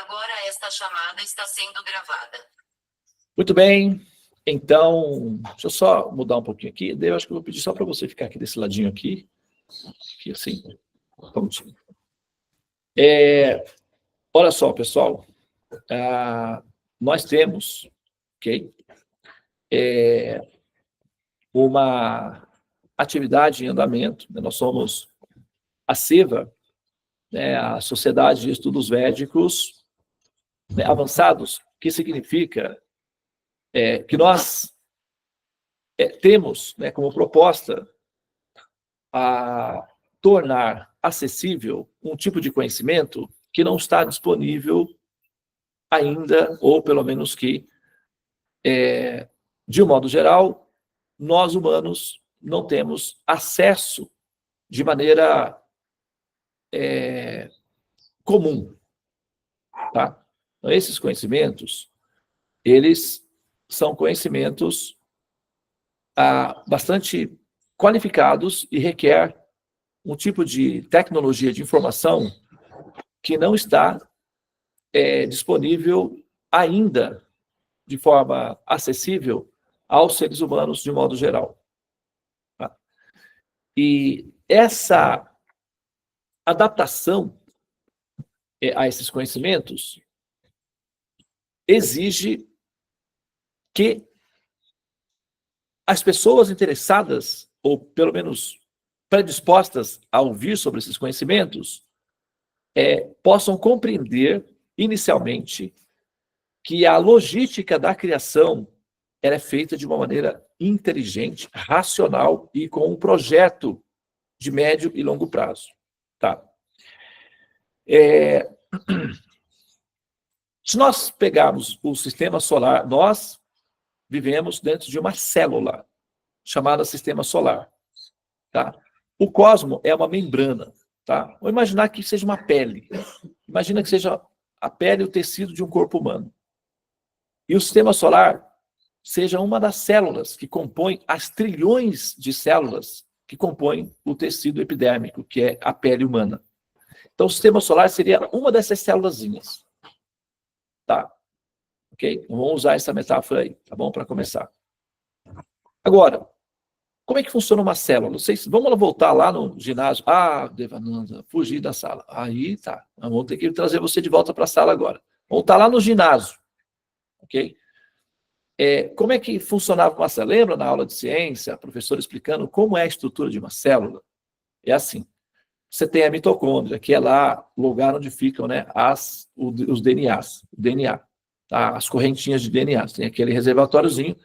Agora esta chamada está sendo gravada. Muito bem. Então, deixa eu só mudar um pouquinho aqui. Daí eu acho que eu vou pedir só para você ficar aqui desse ladinho aqui. Aqui assim. Prontinho. Olha só, pessoal. Nós temos, ok? Uma atividade em andamento. Né? Nós somos a SEVA, né? A Sociedade de Estudos Védicos, né? Avançados, que significa que nós temos, né, como proposta a tornar acessível um tipo de conhecimento que não está disponível ainda, ou pelo menos que, de um modo geral, nós humanos não temos acesso de maneira comum. Tá? Então, esses conhecimentos, eles são conhecimentos bastante qualificados e requer um tipo de tecnologia de informação que não está disponível ainda de forma acessível aos seres humanos de modo geral. Tá? E essa adaptação a esses conhecimentos exige que as pessoas interessadas, ou pelo menos predispostas a ouvir sobre esses conhecimentos, possam compreender inicialmente que a logística da criação ela é feita de uma maneira inteligente, racional e com um projeto de médio e longo prazo. Tá? Se nós pegarmos o sistema solar, nós vivemos dentro de uma célula chamada sistema solar. Tá? O cosmo é uma membrana. Tá? Vamos imaginar que seja uma pele. Imagina que seja a pele e o tecido de um corpo humano. E o sistema solar seja uma das células que compõem as trilhões de células que compõem o tecido epidérmico, que é a pele humana. Então, o sistema solar seria uma dessas célulazinhas. Tá? Ok? Vamos usar essa metáfora aí, tá bom? Para começar. Agora, como é que funciona uma célula? Vamos voltar lá no ginásio. Devananda, fugi da sala. Aí tá. Vamos ter que trazer você de volta para a sala agora. Vamos voltar lá no ginásio. Ok? Como é que funcionava uma célula? Lembra na aula de ciência, a professora explicando como é a estrutura de uma célula? É assim. Você tem a mitocôndria, que é lá o lugar onde ficam, né, os DNAs. O DNA, tá? As correntinhas de DNA. Tem aquele reservatóriozinho.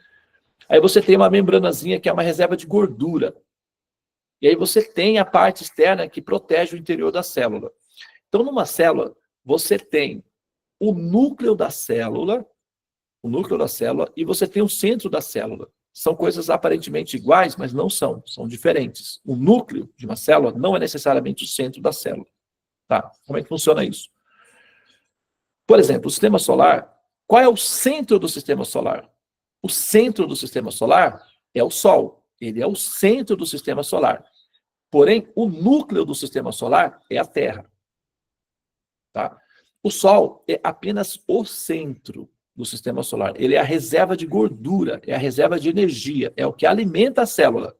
Aí você tem uma membranazinha que é uma reserva de gordura. E aí você tem a parte externa que protege o interior da célula. Então, numa célula, você tem o núcleo da célula, e você tem o centro da célula. São coisas aparentemente iguais, mas não são diferentes. O núcleo de uma célula não é necessariamente o centro da célula. Tá? Como é que funciona isso? Por exemplo, o sistema solar, qual é o centro do sistema solar? O centro do sistema solar é o Sol. Ele é o centro do sistema solar. Porém, o núcleo do sistema solar é a Terra. Tá? O Sol é apenas o centro do sistema solar. Ele é a reserva de gordura, é a reserva de energia, é o que alimenta a célula.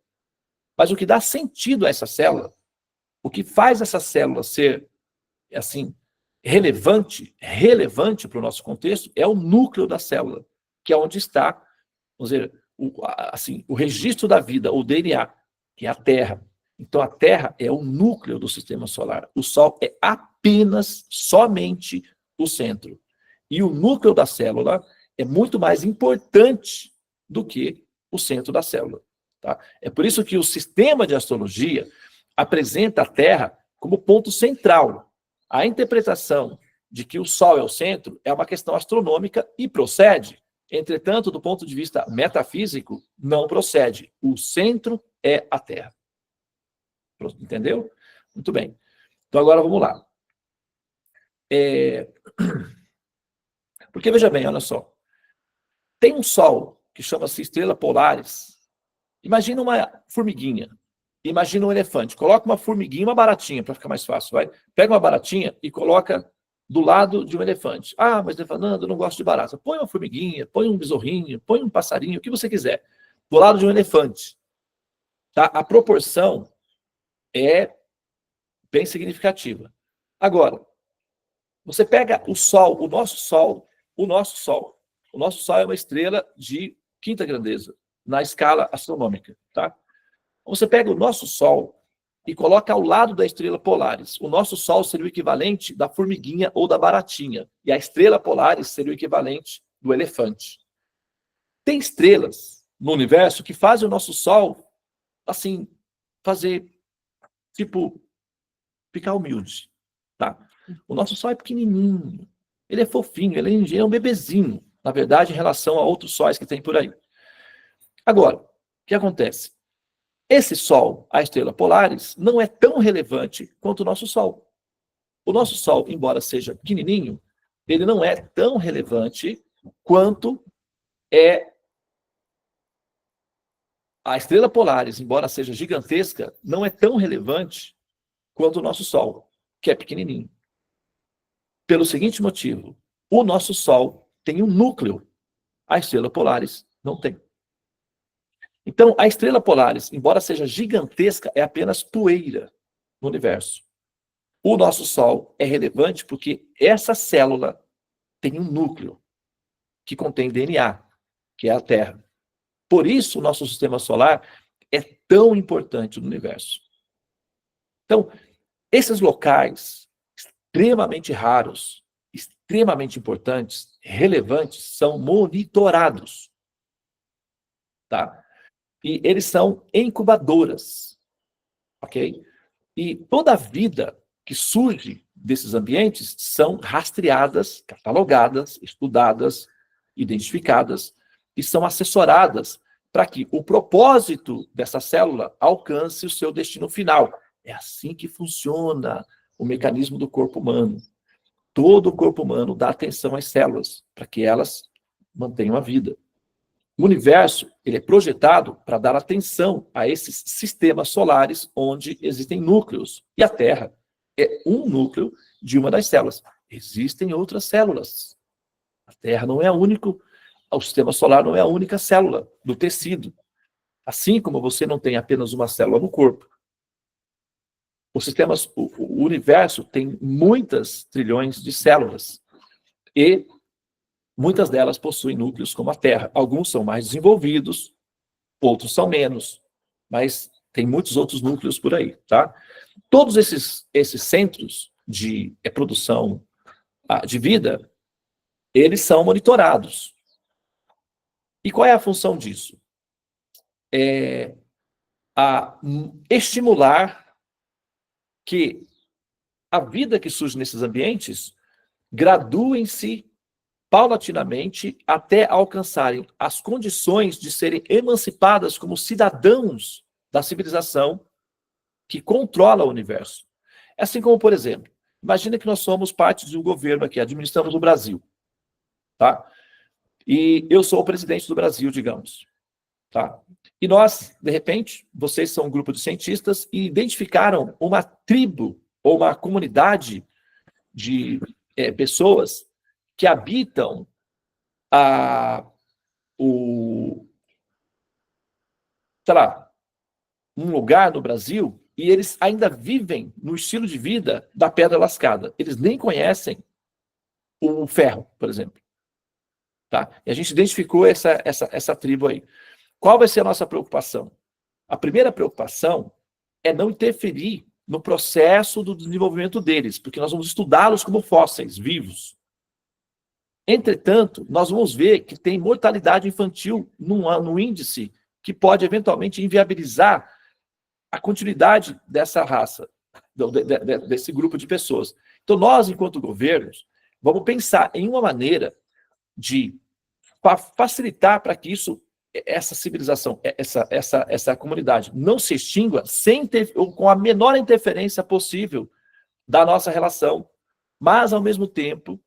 Mas o que dá sentido a essa célula, o que faz essa célula ser, assim, relevante para o nosso contexto, é o núcleo da célula, que é onde está, vamos dizer, o registro da vida, o DNA, que é a Terra. Então, a Terra é o núcleo do sistema solar. O Sol é apenas, somente o centro. E o núcleo da célula é muito mais importante do que o centro da célula. Tá? É por isso que o sistema de astrologia apresenta a Terra como ponto central. A interpretação de que o Sol é o centro é uma questão astronômica e procede. Entretanto, do ponto de vista metafísico, não procede. O centro é a Terra. Entendeu? Muito bem. Então, agora vamos lá. Porque, veja bem, olha só. Tem um Sol que chama-se estrela polaris. Imagina uma formiguinha. Imagina um elefante. Coloca uma formiguinha, uma baratinha, para ficar mais fácil. Vai. Pega uma baratinha e coloca do lado de um elefante. Ah, mas Fernando, eu não gosto de barata. Põe uma formiguinha, põe um besorrinho, põe um passarinho, o que você quiser. Do lado de um elefante. Tá? A proporção é bem significativa. Agora, você pega o Sol, o nosso Sol. O nosso Sol é uma estrela de quinta grandeza, na escala astronômica. Tá? Você pega o nosso Sol e coloca ao lado da estrela Polaris. O nosso Sol seria o equivalente da formiguinha ou da baratinha. E a estrela Polaris seria o equivalente do elefante. Tem estrelas no universo que fazem o nosso Sol, assim, fazer, tipo, ficar humilde. Tá? O nosso Sol é pequenininho. Ele é fofinho, ele é um bebezinho, na verdade, em relação a outros sóis que tem por aí. Agora, o que acontece? Esse Sol, a estrela Polaris, não é tão relevante quanto o nosso Sol. O nosso Sol, embora seja pequenininho, ele não é tão relevante quanto é a estrela Polaris, embora seja gigantesca, não é tão relevante quanto o nosso Sol, que é pequenininho. Pelo seguinte motivo, o nosso Sol tem um núcleo, a estrela Polaris não tem. Então, a estrela Polaris, embora seja gigantesca, é apenas poeira no universo. O nosso Sol é relevante porque essa célula tem um núcleo que contém DNA, que é a Terra. Por isso, o nosso sistema solar é tão importante no universo. Então, esses locais extremamente raros, extremamente importantes, relevantes, são monitorados. Tá? E eles são incubadoras, ok? E toda a vida que surge desses ambientes são rastreadas, catalogadas, estudadas, identificadas e são assessoradas para que o propósito dessa célula alcance o seu destino final. É assim que funciona o mecanismo do corpo humano. Todo o corpo humano dá atenção às células para que elas mantenham a vida. O universo, ele é projetado para dar atenção a esses sistemas solares onde existem núcleos. E a Terra é um núcleo de uma das células. Existem outras células. A Terra não é a única, o sistema solar não é a única célula do tecido. Assim como você não tem apenas uma célula no corpo. O universo tem muitas trilhões de células. E muitas delas possuem núcleos como a Terra. Alguns são mais desenvolvidos, outros são menos, mas tem muitos outros núcleos por aí, tá? Todos esses centros de produção de vida, eles são monitorados. E qual é a função disso? É estimular que a vida que surge nesses ambientes gradue-se paulatinamente até alcançarem as condições de serem emancipadas como cidadãos da civilização que controla o universo. Assim como, por exemplo, imagina que nós somos parte de um governo aqui, administramos o Brasil, tá? E eu sou o presidente do Brasil, digamos, tá? E nós, de repente, vocês são um grupo de cientistas e identificaram uma tribo ou uma comunidade de pessoas que habitam sei lá, um lugar no Brasil e eles ainda vivem no estilo de vida da pedra lascada. Eles nem conhecem o ferro, por exemplo. Tá? E a gente identificou essa tribo aí. Qual vai ser a nossa preocupação? A primeira preocupação é não interferir no processo do desenvolvimento deles, porque nós vamos estudá-los como fósseis vivos. Entretanto, nós vamos ver que tem mortalidade infantil no índice que pode eventualmente inviabilizar a continuidade dessa raça, desse grupo de pessoas. Então, nós, enquanto governos, vamos pensar em uma maneira de facilitar para que essa civilização, essa comunidade não se extingua com a menor interferência possível da nossa relação, mas, ao mesmo tempo,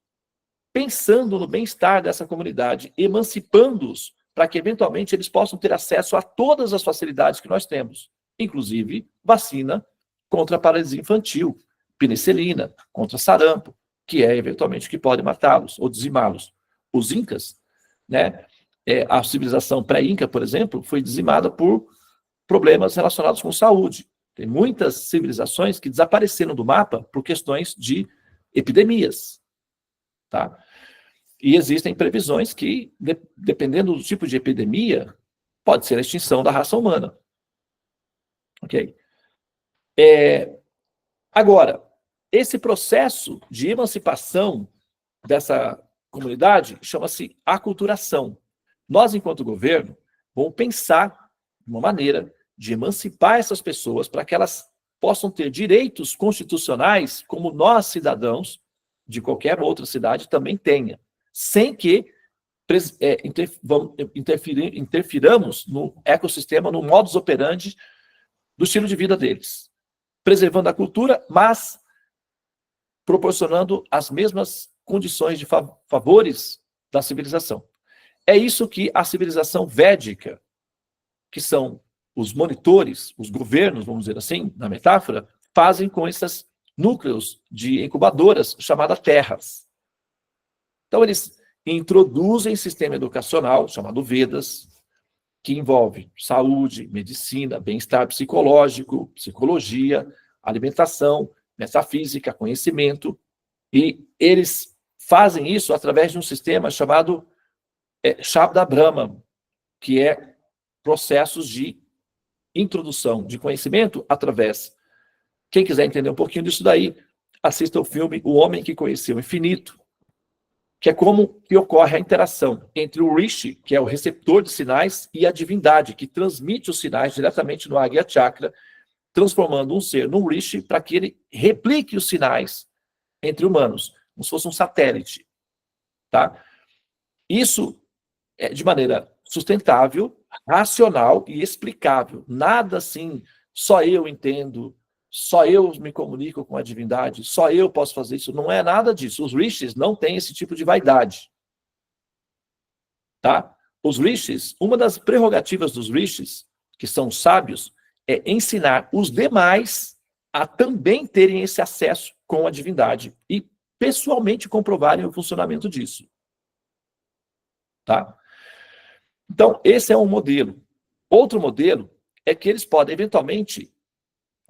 pensando no bem-estar dessa comunidade, emancipando-os para que, eventualmente, eles possam ter acesso a todas as facilidades que nós temos, inclusive vacina contra a paralisia infantil, penicilina, contra sarampo, que é eventualmente que pode matá-los ou dizimá-los. Os incas, né, a civilização pré-inca, por exemplo, foi dizimada por problemas relacionados com saúde. Tem muitas civilizações que desapareceram do mapa por questões de epidemias, tá? E existem previsões que, dependendo do tipo de epidemia, pode ser a extinção da raça humana. Ok? Agora, esse processo de emancipação dessa comunidade chama-se aculturação. Nós, enquanto governo, vamos pensar uma maneira de emancipar essas pessoas para que elas possam ter direitos constitucionais como nós, cidadãos de qualquer outra cidade, também tenha, sem que interfiramos no ecossistema, no modus operandi do estilo de vida deles, preservando a cultura, mas proporcionando as mesmas condições de favores da civilização. É isso que a civilização védica, que são os monitores, os governos, vamos dizer assim, na metáfora, fazem com esses núcleos de incubadoras chamadas terras. Então, eles introduzem sistema educacional chamado Vedas, que envolve saúde, medicina, bem-estar psicológico, psicologia, alimentação, metafísica, conhecimento, e eles fazem isso através de um sistema chamado Shabda Brahma, que é processos de introdução de conhecimento através. Quem quiser entender um pouquinho disso daí, assista o filme O Homem que Conheceu o Infinito, que é como que ocorre a interação entre o Rishi, que é o receptor de sinais, e a divindade, que transmite os sinais diretamente no Agya Chakra, transformando um ser num Rishi para que ele replique os sinais entre humanos, como se fosse um satélite. Tá? Isso é de maneira sustentável, racional e explicável. Nada assim, só eu entendo, só eu me comunico com a divindade, só eu posso fazer isso. Não é nada disso. Os rishis não têm esse tipo de vaidade. Tá? Os rishis, uma das prerrogativas dos rishis, que são sábios, é ensinar os demais a também terem esse acesso com a divindade e pessoalmente comprovarem o funcionamento disso. Tá? Então, esse é um modelo. Outro modelo é que eles podem, eventualmente,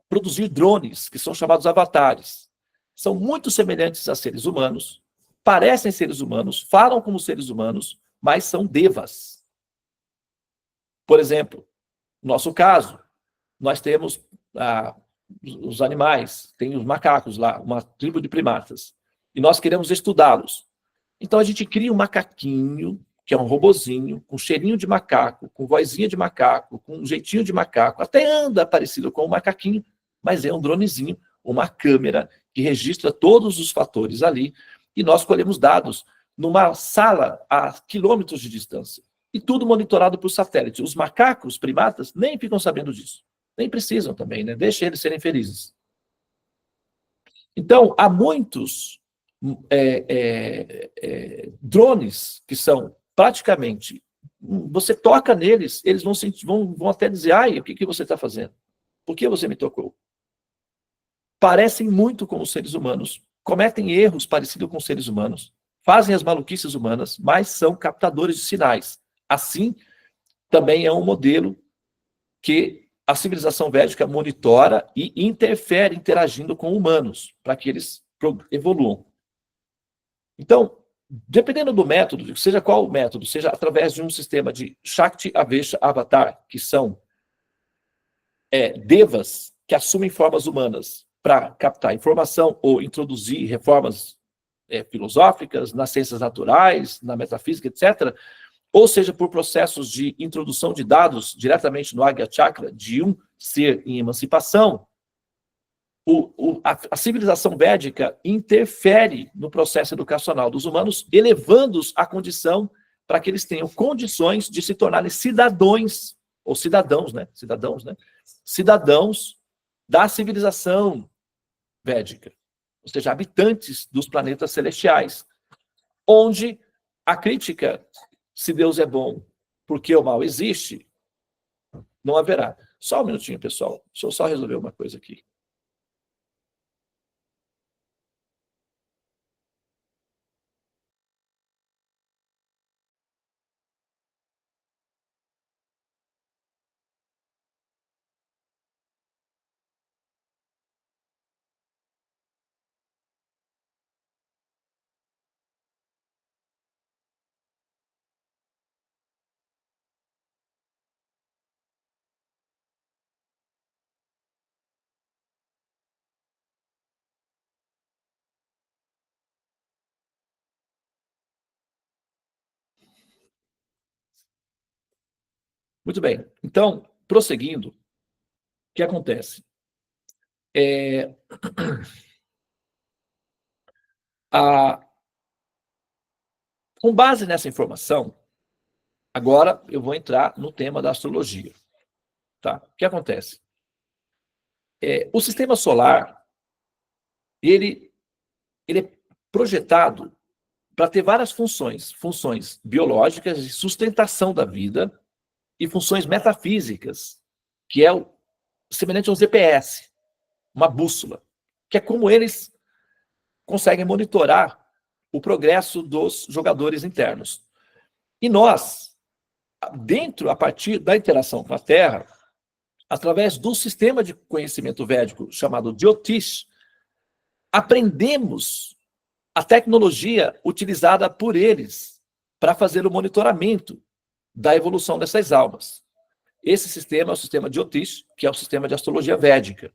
produzir drones, que são chamados avatares. São muito semelhantes a seres humanos, parecem seres humanos, falam como seres humanos, mas são devas. Por exemplo, no nosso caso, nós temos os animais, tem os macacos lá, uma tribo de primatas, e nós queremos estudá-los. Então, a gente cria um macaquinho, que é um robozinho, com cheirinho de macaco, com vozinha de macaco, com um jeitinho de macaco, até anda parecido com um macaquinho, mas é um dronezinho, uma câmera que registra todos os fatores ali, e nós colhemos dados numa sala a quilômetros de distância, e tudo monitorado por satélite. Os macacos, primatas, nem ficam sabendo disso, nem precisam também, né? Deixa eles serem felizes. Então, há muitos drones que são praticamente, você toca neles, eles vão até dizer, ai, o que você está fazendo? Por que você me tocou? Parecem muito com os seres humanos, cometem erros parecidos com os seres humanos, fazem as maluquices humanas, mas são captadores de sinais. Assim, também é um modelo que a civilização védica monitora e interfere interagindo com humanos, para que eles evoluam. Então, dependendo do método, seja qual o método, seja através de um sistema de Shakti, Avesha, Avatar, que são devas que assumem formas humanas para captar informação ou introduzir reformas filosóficas nas ciências naturais, na metafísica, etc., ou seja, por processos de introdução de dados diretamente no Agya Chakra, de um ser em emancipação, a civilização védica interfere no processo educacional dos humanos, elevando-os à condição para que eles tenham condições de se tornarem cidadãos, ou cidadãos, né? Cidadãos da civilização védica, ou seja, habitantes dos planetas celestiais, onde a crítica, se Deus é bom, porque o mal existe, não haverá. Só um minutinho, pessoal. Deixa eu só resolver uma coisa aqui. Muito bem. Então, prosseguindo, o que acontece? Com base nessa informação, agora eu vou entrar no tema da astrologia. Tá? O que acontece? O sistema solar, ele é projetado para ter várias funções. Funções biológicas de sustentação da vida e funções metafísicas, que é semelhante ao GPS, uma bússola, que é como eles conseguem monitorar o progresso dos jogadores internos. E nós, a partir da interação com a Terra, através do sistema de conhecimento védico chamado Jyotish, aprendemos a tecnologia utilizada por eles para fazer o monitoramento da evolução dessas almas. Esse sistema é o sistema Jyotish, que é o sistema de astrologia védica.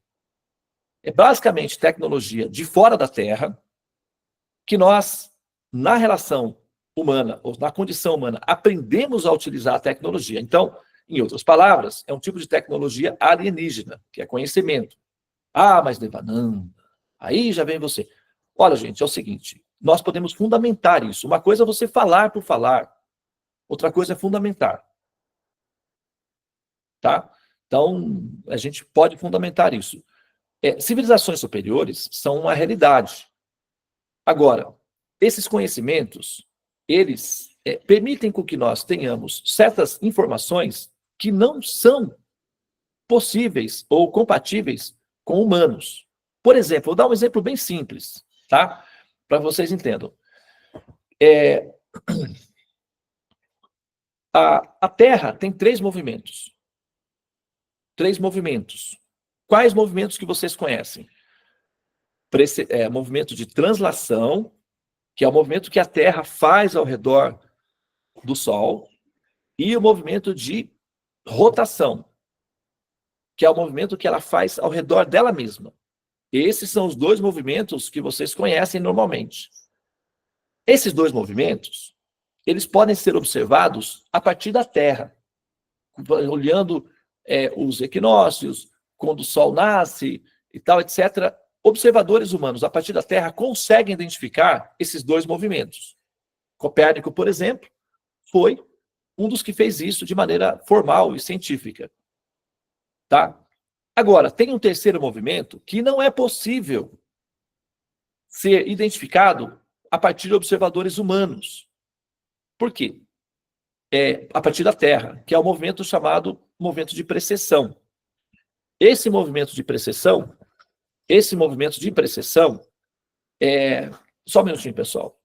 É basicamente tecnologia de fora da Terra, que nós, na relação humana, ou na condição humana, aprendemos a utilizar a tecnologia. Então, em outras palavras, é um tipo de tecnologia alienígena, que é conhecimento. Ah, mas Devananda, aí já vem você. Olha, gente, é o seguinte, nós podemos fundamentar isso. Uma coisa é você falar por falar, outra coisa é fundamentar. Tá? Então, a gente pode fundamentar isso. Civilizações superiores são uma realidade. Agora, esses conhecimentos, eles permitem com que nós tenhamos certas informações que não são possíveis ou compatíveis com humanos. Por exemplo, vou dar um exemplo bem simples, tá? Para vocês entendam. A Terra tem 3 movimentos. 3 movimentos. Quais movimentos que vocês conhecem? Movimento de translação, que é o movimento que a Terra faz ao redor do Sol, e o movimento de rotação, que é o movimento que ela faz ao redor dela mesma. Esses são os 2 movimentos que vocês conhecem normalmente. Esses 2 movimentos, eles podem ser observados a partir da Terra, olhando os equinócios, quando o Sol nasce e tal, etc. Observadores humanos, a partir da Terra, conseguem identificar esses 2 movimentos. Copérnico, por exemplo, foi um dos que fez isso de maneira formal e científica. Tá? Agora, tem um terceiro movimento que não é possível ser identificado a partir de observadores humanos. Por quê? A partir da Terra, que é o movimento chamado movimento de precessão. Esse movimento de precessão, só um minutinho, pessoal.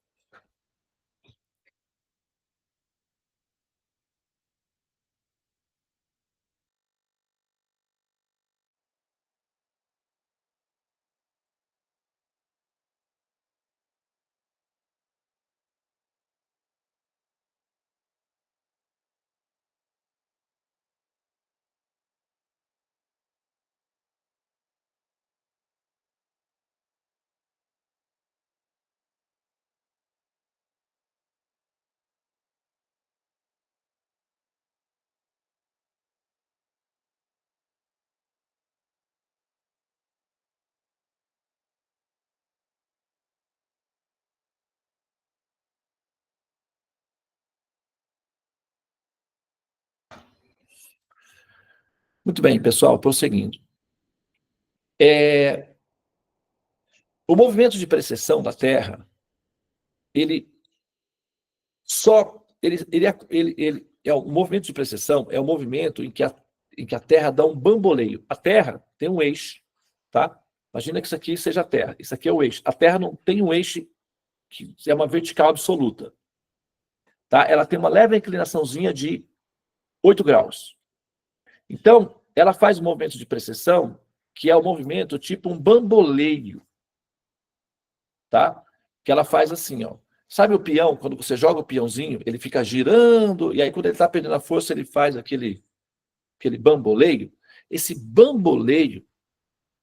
Muito bem, pessoal, prosseguindo. O movimento de precessão da Terra, o movimento de precessão é o movimento em que a Terra dá um bamboleio. A Terra tem um eixo, tá? Imagina que isso aqui seja a Terra, isso aqui é o eixo. A Terra não tem um eixo que é uma vertical absoluta, tá? Ela tem uma leve inclinaçãozinha de 8 graus. Então, ela faz um movimento de precessão, que é um movimento tipo um bamboleio, tá? Que ela faz assim, ó. Sabe o peão, quando você joga o peãozinho, ele fica girando, e aí quando ele está perdendo a força, ele faz aquele bamboleio. Esse bamboleio,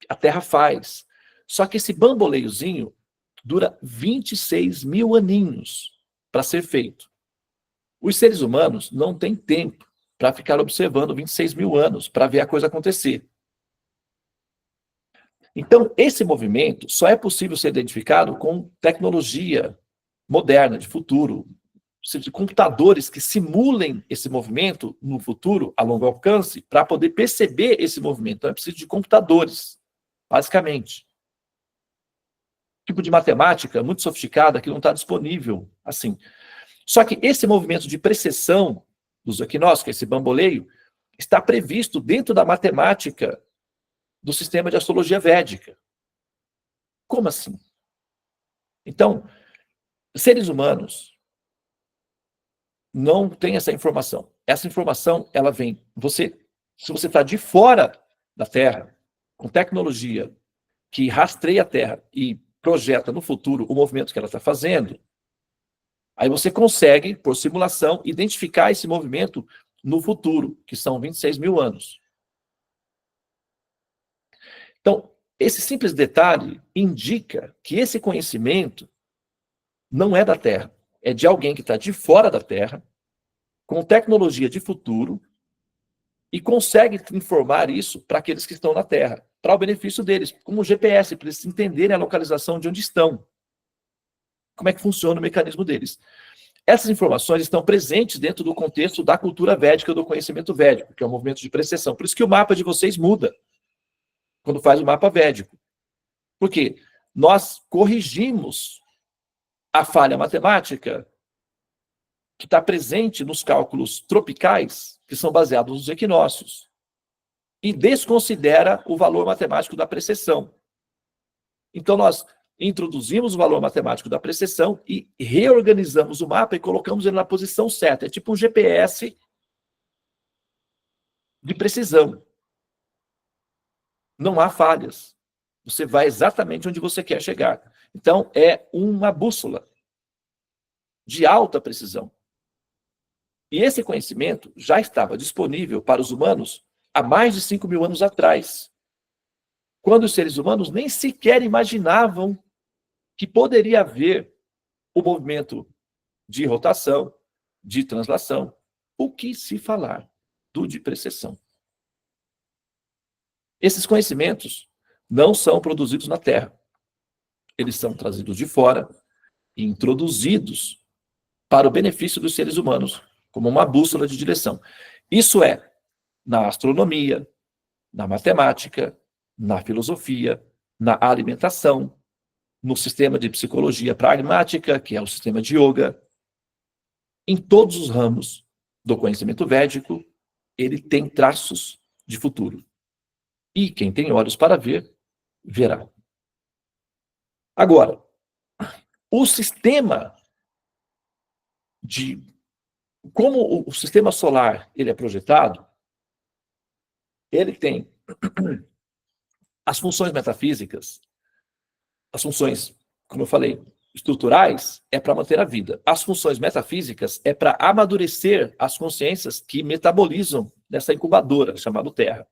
a Terra faz. Só que esse bamboleiozinho dura 26 mil aninhos para ser feito. Os seres humanos não têm tempo para ficar observando 26 mil anos, para ver a coisa acontecer. Então, esse movimento só é possível ser identificado com tecnologia moderna, de futuro, de computadores que simulem esse movimento no futuro, a longo alcance, para poder perceber esse movimento. Então, é preciso de computadores, basicamente. Tipo de matemática muito sofisticada que não está disponível assim. Só que esse movimento de precessão dos equinócios, esse bamboleio, está previsto dentro da matemática do sistema de astrologia védica. Como assim? Então, seres humanos não têm essa informação. Essa informação, ela vem, se você está de fora da Terra, com tecnologia que rastreia a Terra e projeta no futuro o movimento que ela está fazendo, aí você consegue, por simulação, identificar esse movimento no futuro, que são 26 mil anos. Então, esse simples detalhe indica que esse conhecimento não é da Terra, é de alguém que está de fora da Terra, com tecnologia de futuro, e consegue informar isso para aqueles que estão na Terra, para o benefício deles, como o GPS, para eles entenderem a localização de onde estão. Como é que funciona o mecanismo deles. Essas informações estão presentes dentro do contexto da cultura védica, do conhecimento védico, que é o movimento de precessão. Por isso que o mapa de vocês muda quando faz o mapa védico. Porque nós corrigimos a falha matemática que está presente nos cálculos tropicais, que são baseados nos equinócios, e desconsidera o valor matemático da precessão. Então, nós introduzimos o valor matemático da precessão e reorganizamos o mapa e colocamos ele na posição certa. É tipo um GPS de precisão. Não há falhas. Você vai exatamente onde você quer chegar. Então, é uma bússola de alta precisão. E esse conhecimento já estava disponível para os humanos há mais de 5 mil anos atrás, quando os seres humanos nem sequer imaginavam que poderia haver o movimento de rotação, de translação, o que se falar do de precessão. Esses conhecimentos não são produzidos na Terra. Eles são trazidos de fora e introduzidos para o benefício dos seres humanos, como uma bússola de direção. Isso é na astronomia, na matemática, na filosofia, na alimentação, no sistema de psicologia pragmática, que é o sistema de yoga. Em todos os ramos do conhecimento védico, ele tem traços de futuro. E quem tem olhos para ver, verá. Agora, o sistema de... Como o sistema solar ele é projetado, ele tem as funções metafísicas, as funções, como eu falei, estruturais, é para manter a vida. As funções metafísicas é para amadurecer as consciências que metabolizam nessa incubadora chamada Terra.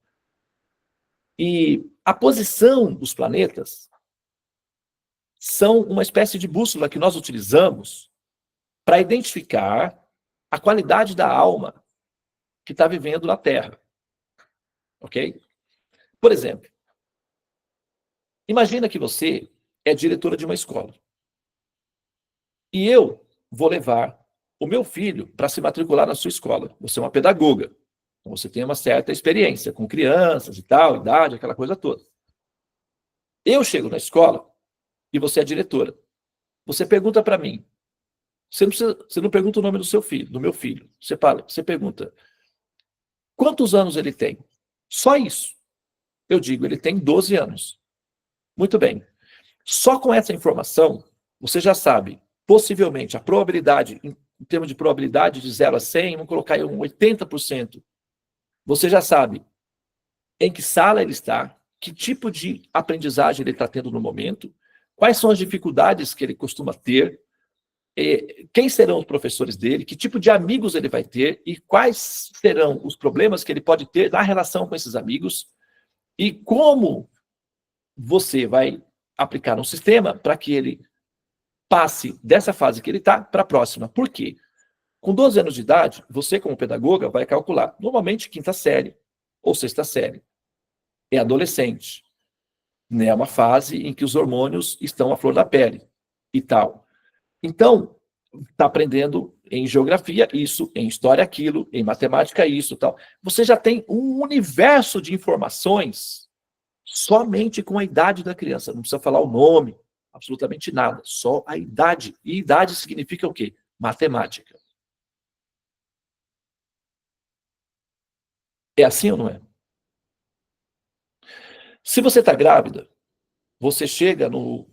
E a posição dos planetas são uma espécie de bússola que nós utilizamos para identificar a qualidade da alma que está vivendo na Terra. Ok? Por exemplo, imagina que você é diretora de uma escola. E eu vou levar o meu filho para se matricular na sua escola. Você é uma pedagoga. Então você tem uma certa experiência com crianças e tal, idade, aquela coisa toda. Eu chego na escola e você é diretora. Você pergunta para mim. Você não pergunta o nome do seu filho, do meu filho. Você pergunta, quantos anos ele tem? Só isso. Eu digo, ele tem 12 anos. Muito bem. Só com essa informação, você já sabe, possivelmente, a probabilidade, em termos de probabilidade de 0 a 100, vamos colocar aí um 80%. Você já sabe em que sala ele está, que tipo de aprendizagem ele está tendo no momento, quais são as dificuldades que ele costuma ter, quem serão os professores dele, que tipo de amigos ele vai ter e quais serão os problemas que ele pode ter na relação com esses amigos e como você vai aplicar um sistema para que ele passe dessa fase que ele está para a próxima. Por quê? Com 12 anos de idade, você, como pedagoga, vai calcular. Normalmente, quinta série ou sexta série. É adolescente. Né? É uma fase em que os hormônios estão à flor da pele e tal. Então, está aprendendo em geografia isso, em história aquilo, em matemática isso tal. Você já tem um universo de informações somente com a idade da criança. Não precisa falar o nome, absolutamente nada. Só a idade. E idade significa o quê? Matemática. É assim ou não é? Se você está grávida, você chega no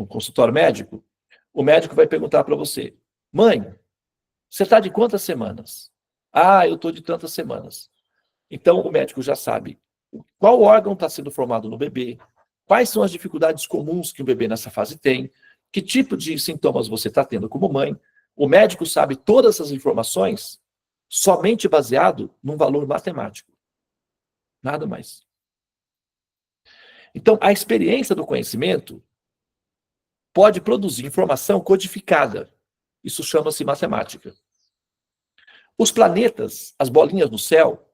consultório médico, o médico vai perguntar para você: mãe, você está de quantas semanas? Ah, eu estou de tantas semanas. Então, o médico já sabe qual órgão está sendo formado no bebê, quais são as dificuldades comuns que o bebê nessa fase tem, que tipo de sintomas você está tendo como mãe. O médico sabe todas essas informações somente baseado num valor matemático. Nada mais. Então, a experiência do conhecimento pode produzir informação codificada. Isso chama-se matemática. Os planetas, as bolinhas no céu,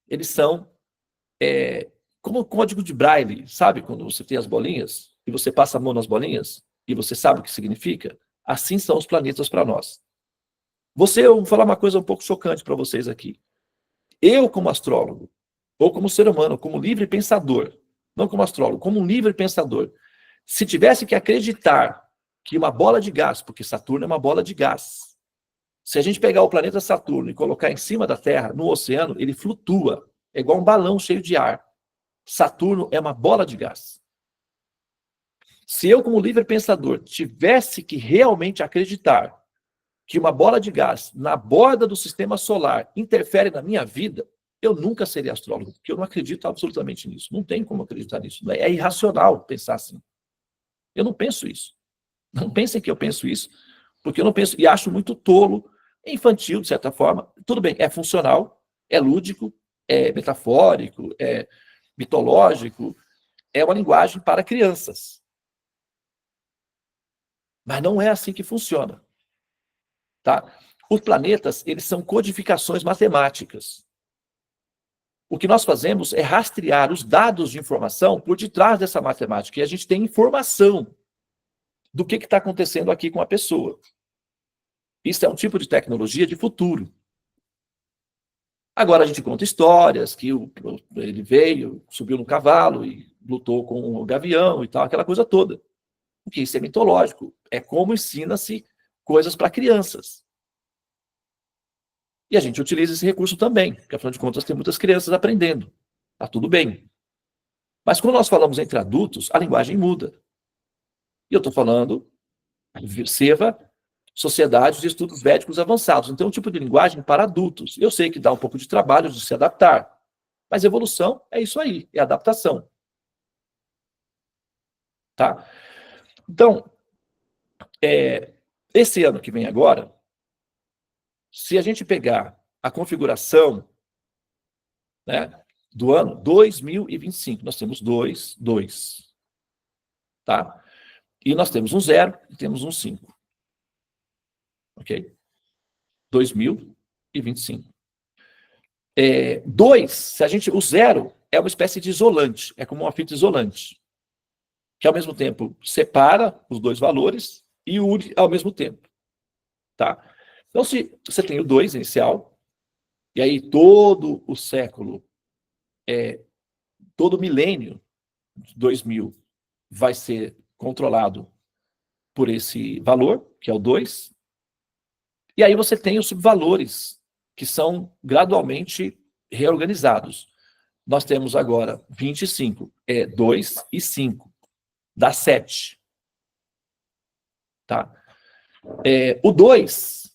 eles são como o código de Braille, sabe? Quando você tem as bolinhas e você passa a mão nas bolinhas e você sabe o que significa, assim são os planetas para nós. Eu vou falar uma coisa um pouco chocante para vocês aqui. Eu, como astrólogo, ou como ser humano, como livre pensador, não como astrólogo, como um livre pensador, se tivesse que acreditar que uma bola de gás, porque Saturno é uma bola de gás, se a gente pegar o planeta Saturno e colocar em cima da Terra, no oceano, ele flutua, é igual um balão cheio de ar. Saturno é uma bola de gás. Se eu, como livre pensador, tivesse que realmente acreditar que uma bola de gás na borda do sistema solar interfere na minha vida, eu nunca seria astrólogo, porque eu não acredito absolutamente nisso. Não tem como acreditar nisso. É irracional pensar assim. Eu não penso isso. Não pensem que eu penso isso, porque eu não penso, e acho muito tolo, infantil, de certa forma. Tudo bem, é funcional, é lúdico, é metafórico, é mitológico, é uma linguagem para crianças. Mas não é assim que funciona. Tá? Os planetas, eles são codificações matemáticas. O que nós fazemos é rastrear os dados de informação por detrás dessa matemática. E a gente tem informação do que está acontecendo aqui com a pessoa. Isso é um tipo de tecnologia de futuro. Agora a gente conta histórias que ele veio, subiu no cavalo e lutou com o gavião e tal, aquela coisa toda. Porque isso é mitológico. É como ensina-se coisas para crianças. E a gente utiliza esse recurso também, porque afinal de contas tem muitas crianças aprendendo. Tá tudo bem. Mas quando nós falamos entre adultos, a linguagem muda. E eu estou falando SEVA, Sociedade de Estudos Védicos Avançados. Então, é um tipo de linguagem para adultos. Eu sei que dá um pouco de trabalho de se adaptar, mas evolução é isso aí, é adaptação. Tá? Então, esse ano que vem agora, se a gente pegar a configuração, né, do ano 2025, nós temos 2, 2. Tá? E nós temos um 0 e temos um 5. Ok? 2025. 2, se a gente, o 0 é uma espécie de isolante, é como uma fita isolante, que ao mesmo tempo separa os dois valores e une ao mesmo tempo. Tá? Então, se você tem o 2 inicial, e aí todo o século, todo o milênio, 2000, vai ser controlado por esse valor, que é o 2, e aí você tem os subvalores, que são gradualmente reorganizados. Nós temos agora 25, 2 e 5, dá 7. Tá? O 2,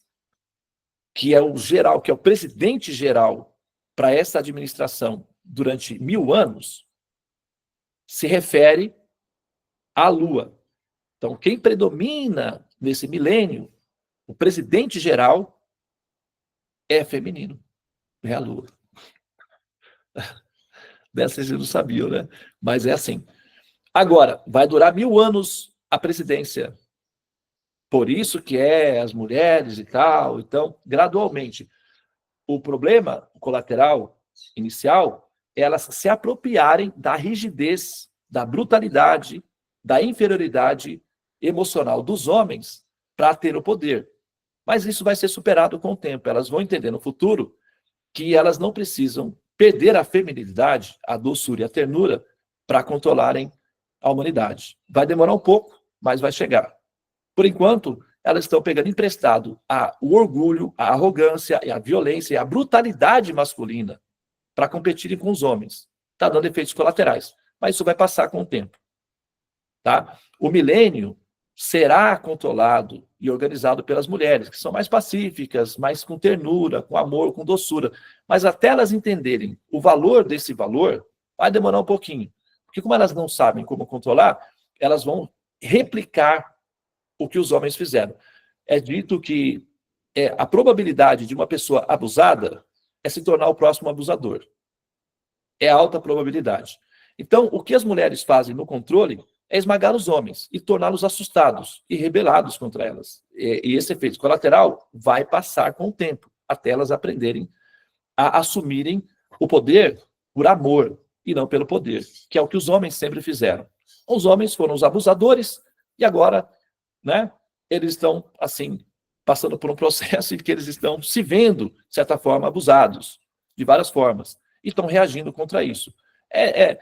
que é o geral, que é o presidente geral para essa administração durante 1000 anos, se refere à Lua. Então, quem predomina nesse milênio, o presidente geral, é feminino, é a Lua. Vocês não sabiam, né? Mas é assim. Agora, vai durar 1000 anos a presidência Por isso que as mulheres e tal. Então, gradualmente. O problema colateral inicial é elas se apropriarem da rigidez, da brutalidade, da inferioridade emocional dos homens para ter o poder. Mas isso vai ser superado com o tempo. Elas vão entender no futuro que elas não precisam perder a feminilidade, a doçura e a ternura para controlarem a humanidade. Vai demorar um pouco, mas vai chegar. Por enquanto, elas estão pegando emprestado o orgulho, a arrogância, a violência e a brutalidade masculina para competirem com os homens. Está dando efeitos colaterais, mas isso vai passar com o tempo. Tá? O milênio será controlado e organizado pelas mulheres, que são mais pacíficas, mais com ternura, com amor, com doçura. Mas até elas entenderem o valor desse valor, vai demorar um pouquinho. Porque como elas não sabem como controlar, elas vão replicar o que os homens fizeram. É dito que a probabilidade de uma pessoa abusada é se tornar o próximo abusador. É alta probabilidade. Então, o que as mulheres fazem no controle é esmagar os homens e torná-los assustados e rebelados contra elas. E esse efeito colateral vai passar com o tempo, até elas aprenderem a assumirem o poder por amor e não pelo poder, que é o que os homens sempre fizeram. Os homens foram os abusadores e agora, né, eles estão, assim, passando por um processo em que eles estão se vendo, de certa forma, abusados, de várias formas, e estão reagindo contra isso. É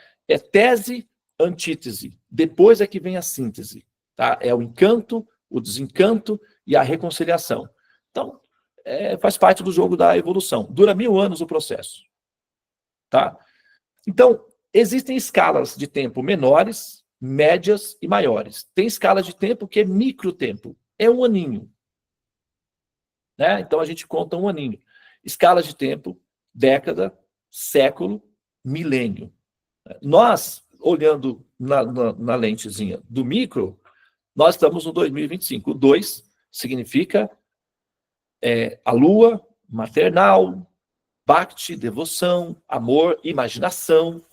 tese, antítese. Depois é que vem a síntese. Tá? É o encanto, o desencanto e a reconciliação. Então, faz parte do jogo da evolução. Dura 1000 anos o processo. Tá? Então, existem escalas de tempo menores, médias e maiores. Tem escala de tempo que é microtempo. É um aninho. Né? Então, a gente conta um aninho. Escala de tempo, década, século, milênio. Nós, olhando na lentezinha do micro, nós estamos no 2025. O 2 significa a lua maternal, bhakti, devoção, amor, imaginação,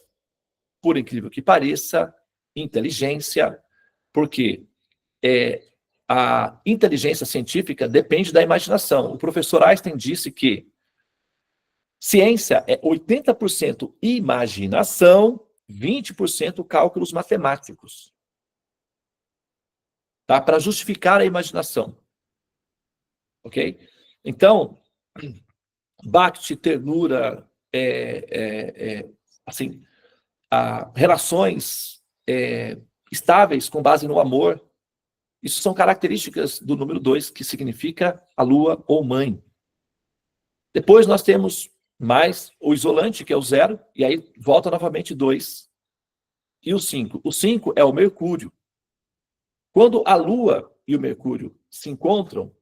por incrível que pareça, inteligência, porque a inteligência científica depende da imaginação. O professor Einstein disse que ciência é 80% imaginação, 20% cálculos matemáticos. Tá? Para justificar a imaginação. Ok? Então, bhakti, ternura, assim, relações estáveis com base no amor, isso são características do número 2, que significa a lua ou mãe. Depois nós temos mais o isolante, que é o 0, e aí volta novamente 2. E o 5. O 5 é o Mercúrio. Quando a Lua e o Mercúrio se encontram,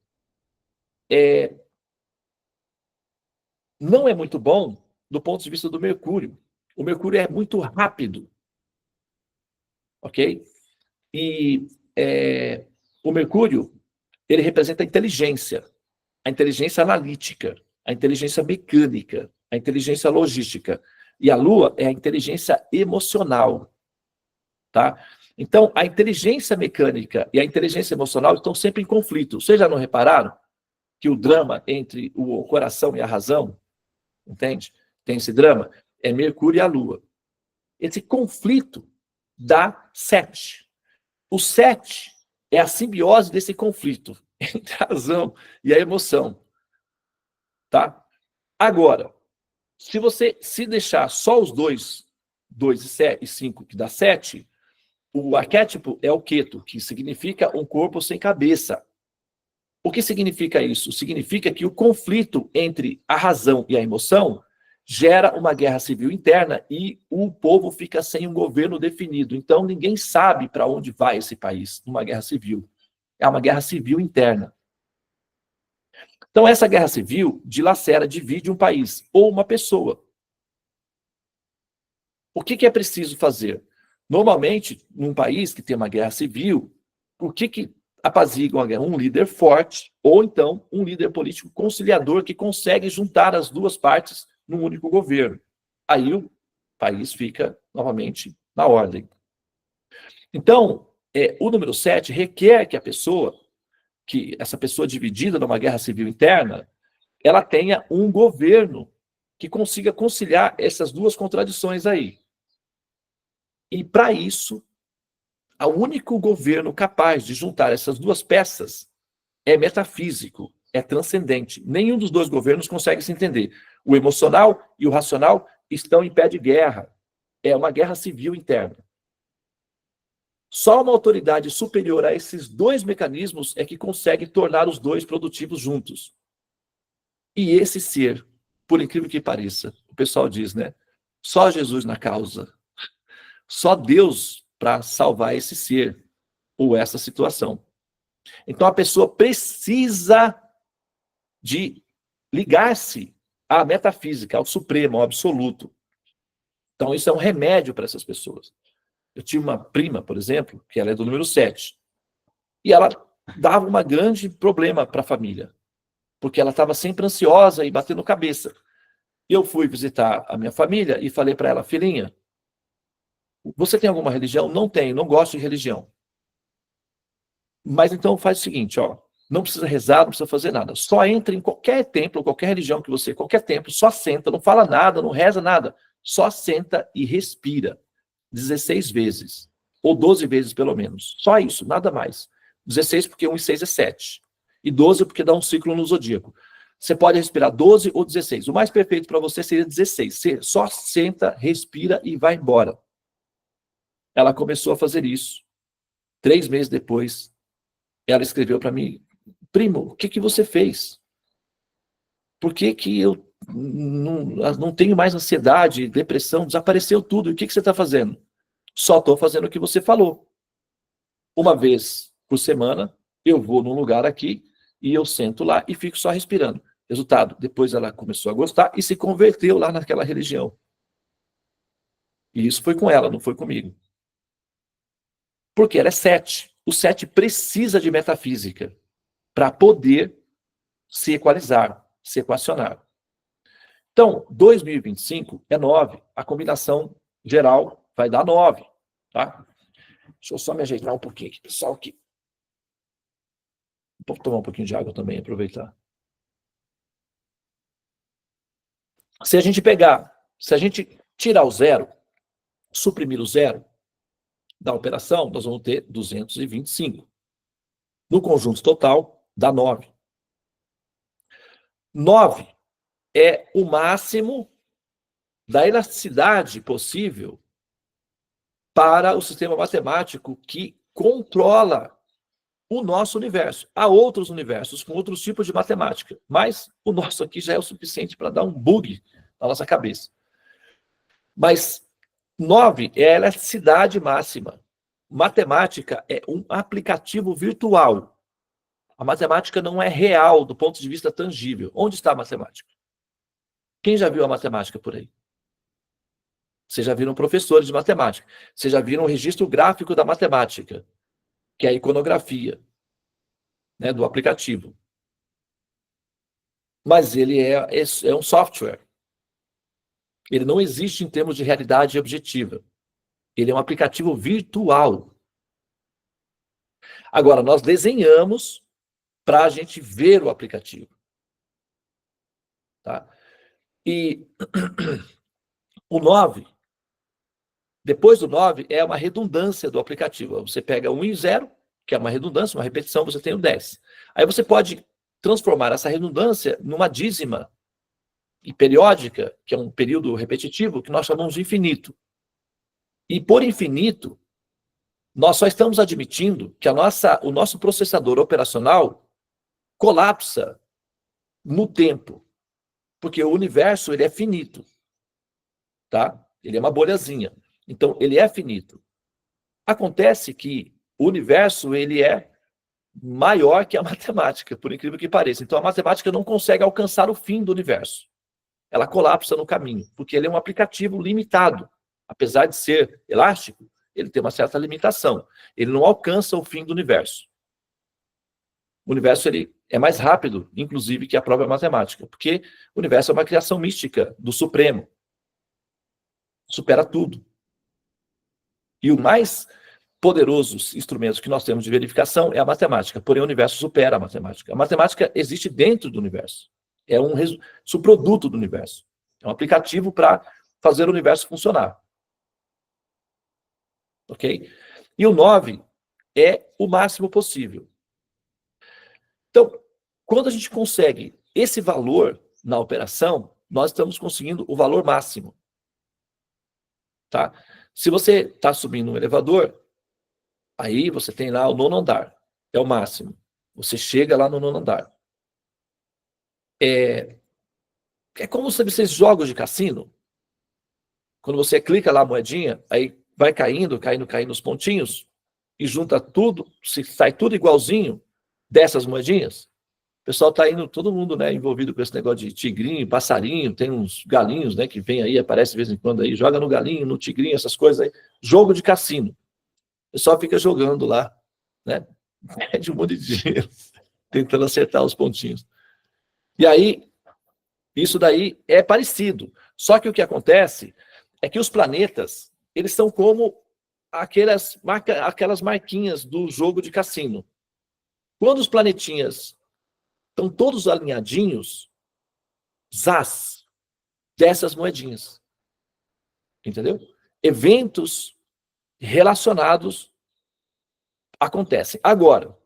não é muito bom do ponto de vista do Mercúrio. O Mercúrio é muito rápido. Ok? E o Mercúrio, ele representa a inteligência analítica, a inteligência mecânica, a inteligência logística. E a Lua é a inteligência emocional. Tá? Então, a inteligência mecânica e a inteligência emocional estão sempre em conflito. Vocês já não repararam que o drama entre o coração e a razão, entende? Tem esse drama, é Mercúrio e a Lua. Esse conflito dá 7. O 7 é a simbiose desse conflito entre a razão e a emoção. Tá? Agora, se você se deixar só os 2 e 5, que dá 7, o arquétipo é o Ketu, que significa um corpo sem cabeça. O que significa isso? Significa que o conflito entre a razão e a emoção gera uma guerra civil interna e o povo fica sem um governo definido. Então, ninguém sabe para onde vai esse país numa guerra civil. É uma guerra civil interna. Então, essa guerra civil dilacera, divide um país ou uma pessoa. O que é preciso fazer? Normalmente, num país que tem uma guerra civil, o que apazigam a guerra? Um líder forte ou então um líder político conciliador que consegue juntar as duas partes num único governo. Aí o país fica novamente na ordem. Então, o número 7 requer que a pessoa que essa pessoa dividida numa guerra civil interna, ela tenha um governo que consiga conciliar essas duas contradições aí. E para isso, o único governo capaz de juntar essas duas peças é metafísico, é transcendente. Nenhum dos dois governos consegue se entender. O emocional e o racional estão em pé de guerra. É uma guerra civil interna. Só uma autoridade superior a esses dois mecanismos é que consegue tornar os dois produtivos juntos. E esse ser, por incrível que pareça, o pessoal diz, né? Só Jesus na causa. Só Deus para salvar esse ser ou essa situação. Então a pessoa precisa de ligar-se à metafísica, ao supremo, ao absoluto. Então isso é um remédio para essas pessoas. Eu tinha uma prima, por exemplo, que ela é do número 7. E ela dava um grande problema para a família, porque ela estava sempre ansiosa e batendo cabeça. Eu fui visitar a minha família e falei para ela, filhinha, você tem alguma religião? Não tenho, não gosto de religião. Mas então faz o seguinte, ó, não precisa rezar, não precisa fazer nada. Só entra em qualquer templo, qualquer religião que você, qualquer templo, só senta, não fala nada, não reza nada. Só senta e respira. 16 vezes. Ou 12 vezes, pelo menos. Só isso, nada mais. 16 porque 1 e 6 é 7. E 12 porque dá um ciclo no zodíaco. Você pode respirar 12 ou 16. O mais perfeito para você seria 16. Você só senta, respira e vai embora. Ela começou a fazer isso. 3 meses depois, ela escreveu para mim, primo, o que que você fez? Por que que eu não tenho mais ansiedade, depressão, desapareceu tudo, o que que você está fazendo? Só estou fazendo o que você falou. Uma vez por semana, eu vou num lugar aqui, e eu sento lá e fico só respirando. Resultado, depois ela começou a gostar e se converteu lá naquela religião. E isso foi com ela, não foi comigo. Porque ela é 7. O 7 precisa de metafísica para poder se equalizar, se equacionar. Então, 2025 é 9. A combinação geral vai dar 9. Tá? Deixa eu só me ajeitar um pouquinho aqui, pessoal. Aqui. Vou tomar um pouquinho de água também, aproveitar. Se a gente tirar o zero, suprimir o zero da operação, nós vamos ter 225. No conjunto total, dá 9. 9 é o máximo da elasticidade possível para o sistema matemático que controla o nosso universo. Há outros universos com outros tipos de matemática, mas o nosso aqui já é o suficiente para dar um bug na nossa cabeça. Mas 9 é a elasticidade máxima. Matemática é um aplicativo virtual. A matemática não é real do ponto de vista tangível. Onde está a matemática? Quem já viu a matemática por aí? Vocês já viram professores de matemática. Vocês já viram o registro gráfico da matemática, que é a iconografia, né, do aplicativo. Mas ele é um software. Ele não existe em termos de realidade objetiva. Ele é um aplicativo virtual. Agora, nós desenhamos para a gente ver o aplicativo. Tá? E o 9, depois do 9, é uma redundância do aplicativo. Você pega 1 e 0, que é uma redundância, uma repetição, você tem o 10. Aí você pode transformar essa redundância numa dízima e periódica, que é um período repetitivo, que nós chamamos de infinito. E por infinito, nós só estamos admitindo que o nosso processador operacional colapsa no tempo, porque o universo ele é finito, tá? Ele é uma bolhazinha. Então, ele é finito. Acontece que o universo ele é maior que a matemática, por incrível que pareça. Então, a matemática não consegue alcançar o fim do universo. Ela colapsa no caminho, porque ele é um aplicativo limitado. Apesar de ser elástico, ele tem uma certa limitação. Ele não alcança o fim do universo. O universo ele é mais rápido, inclusive, que a própria matemática, porque o universo é uma criação mística do Supremo. Supera tudo. E o mais poderosos instrumentos que nós temos de verificação é a matemática, porém o universo supera a matemática. A matemática existe dentro do universo. É um subproduto do universo. É um aplicativo para fazer o universo funcionar. Ok? E o 9 é o máximo possível. Então, quando a gente consegue esse valor na operação, nós estamos conseguindo o valor máximo. Tá? Se você está subindo um elevador, aí você tem lá o 9º andar, é o máximo. Você chega lá no 9º andar. É como se vocês jogos de cassino. Quando você clica lá a moedinha, aí vai caindo os pontinhos, e junta tudo, se sai tudo igualzinho dessas moedinhas. O pessoal está indo, todo mundo, né, envolvido com esse negócio de tigrinho, passarinho, tem uns galinhos, né, que vem aí, aparece de vez em quando aí, joga no galinho, no tigrinho, essas coisas aí. Jogo de cassino. O pessoal fica jogando lá, né, pede um monte de dinheiro, tentando acertar os pontinhos. E aí, isso daí é parecido. Só que o que acontece é que os planetas, eles são como aquelas marquinhas do jogo de cassino. Quando os planetinhas estão todos alinhadinhos, zás, dessas moedinhas. Entendeu? Eventos relacionados acontecem. Agora,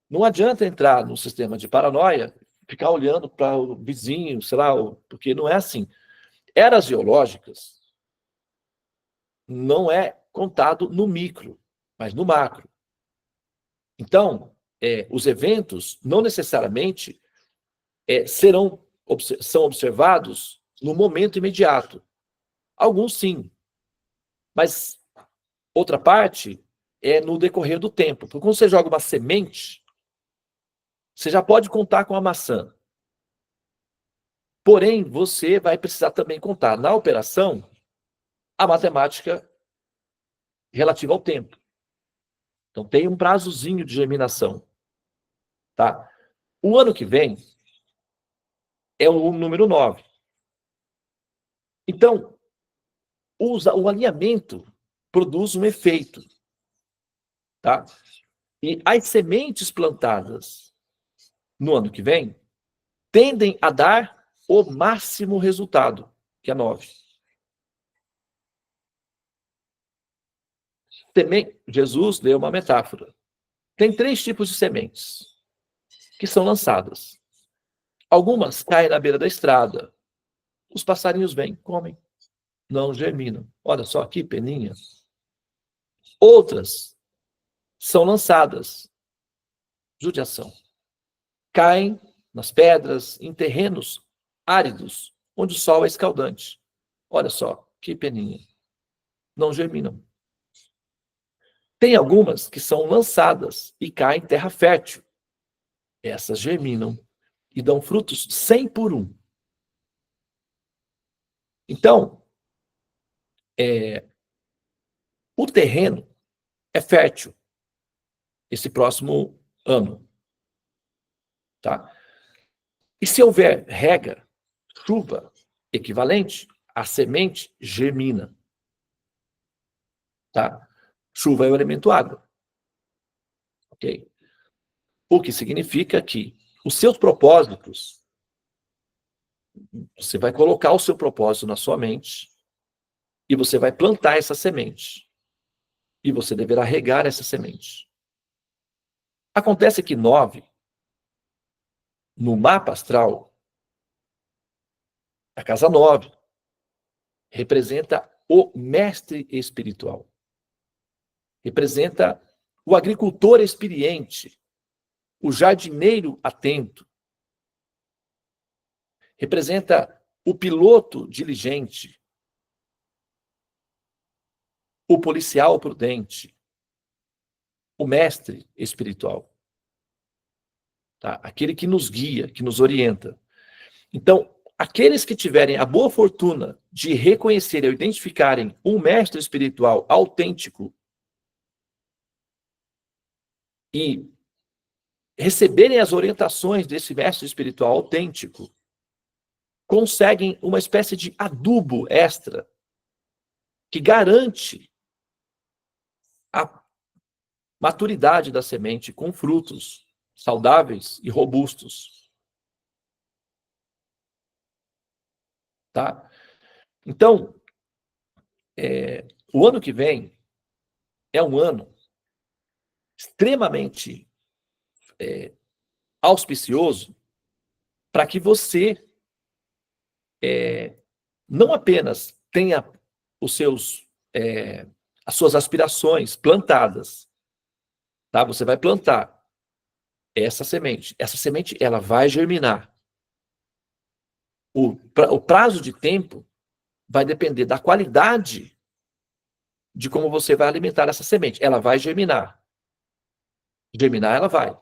não adianta entrar no sistema de paranoia, ficar olhando para o vizinho, sei lá, porque não é assim. Eras geológicas não é contado no micro, mas no macro. Então, os eventos não necessariamente são observados no momento imediato. Alguns sim, mas outra parte é no decorrer do tempo. Porque quando você joga uma semente, você já pode contar com a maçã. Porém, você vai precisar também contar na operação a matemática relativa ao tempo. Então, tem um prazozinho de germinação. Tá? O ano que vem é o número 9. Então, o alinhamento produz um efeito. Tá? E as sementes plantadas no ano que vem tendem a dar o máximo resultado, que é 9. Jesus deu uma metáfora. Tem 3 tipos de sementes que são lançadas. Algumas caem na beira da estrada. Os passarinhos vêm, comem. Não germinam. Olha só aqui, peninha. Outras são lançadas. Judiação. Caem nas pedras, em terrenos áridos, onde o sol é escaldante. Olha só, que peninha. Não germinam. Tem algumas que são lançadas e caem em terra fértil. Essas germinam e dão frutos 100 por 1. Então, o terreno é fértil esse próximo ano. Tá? E se houver rega, chuva equivalente, a semente germina. Tá? Chuva é o elemento água. Ok? O que significa que os seus propósitos, você vai colocar o seu propósito na sua mente e você vai plantar essa semente. E você deverá regar essa semente. Acontece que 9, no mapa astral, a casa 9, representa o mestre espiritual. Representa o agricultor experiente, o jardineiro atento. Representa o piloto diligente, o policial prudente, o mestre espiritual. Tá? Aquele que nos guia, que nos orienta. Então, aqueles que tiverem a boa fortuna de reconhecerem ou identificarem um mestre espiritual autêntico e receberem as orientações desse mestre espiritual autêntico, conseguem uma espécie de adubo extra que garante a maturidade da semente com frutos saudáveis e robustos. Tá? Então, o ano que vem é um ano extremamente auspicioso para que você não apenas tenha as suas aspirações plantadas, tá? Você vai plantar essa semente. Essa semente ela vai germinar. O prazo de tempo vai depender da qualidade de como você vai alimentar essa semente. Ela vai germinar. Germinar ela vai.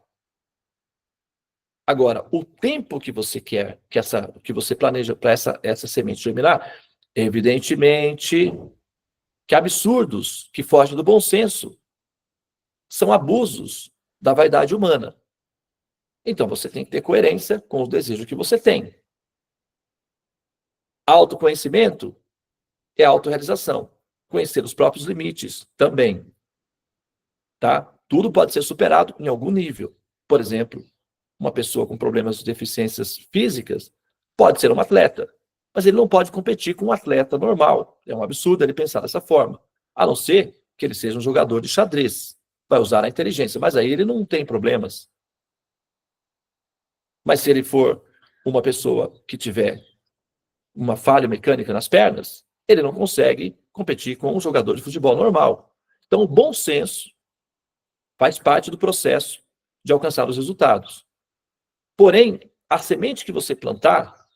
Agora, o tempo que você quer, que você planeja para essa semente germinar, evidentemente que absurdos que fogem do bom senso são abusos da vaidade humana. Então, você tem que ter coerência com o desejo que você tem. Autoconhecimento é autorrealização. Conhecer os próprios limites também. Tá? Tudo pode ser superado em algum nível. Por exemplo, uma pessoa com problemas de deficiências físicas pode ser um atleta, mas ele não pode competir com um atleta normal. É um absurdo ele pensar dessa forma. A não ser que ele seja um jogador de xadrez. Vai usar a inteligência, mas aí ele não tem problemas. Mas se ele for uma pessoa que tiver uma falha mecânica nas pernas, ele não consegue competir com um jogador de futebol normal. Então, o bom senso faz parte do processo de alcançar os resultados. Porém, a semente que você plantar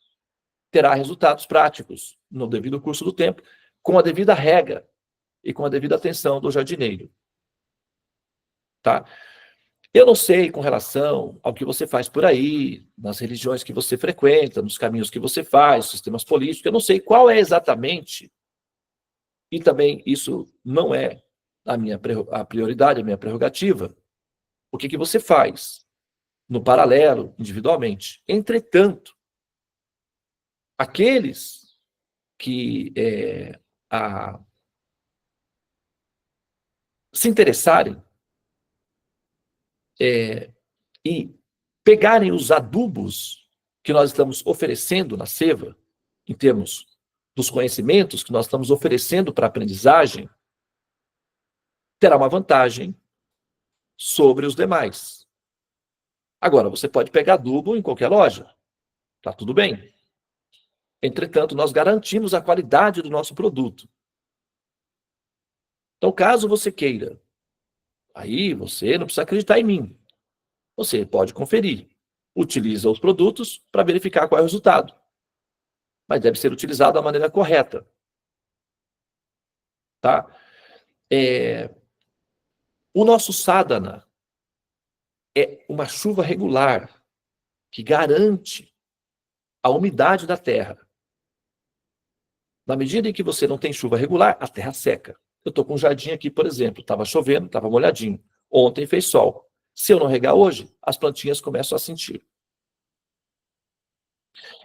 terá resultados práticos no devido curso do tempo, com a devida rega e com a devida atenção do jardineiro. Tá? Eu não sei com relação ao que você faz por aí, nas religiões que você frequenta, nos caminhos que você faz, sistemas políticos, eu não sei qual é exatamente, e também isso não é a prioridade, a minha prerrogativa, o que você faz no paralelo, individualmente. Entretanto, aqueles que se interessarem e pegarem os adubos que nós estamos oferecendo na Seva, em termos dos conhecimentos que nós estamos oferecendo para a aprendizagem, terá uma vantagem sobre os demais. Agora, você pode pegar adubo em qualquer loja, tá tudo bem. Entretanto, nós garantimos a qualidade do nosso produto. Então, caso você queira, aí você não precisa acreditar em mim. Você pode conferir. Utiliza os produtos para verificar qual é o resultado. Mas deve ser utilizado da maneira correta. Tá? O nosso sadhana é uma chuva regular que garante a umidade da terra. Na medida em que você não tem chuva regular, a terra seca. Eu estou com um jardim aqui, por exemplo, estava chovendo, estava molhadinho. Ontem fez sol. Se eu não regar hoje, as plantinhas começam a sentir.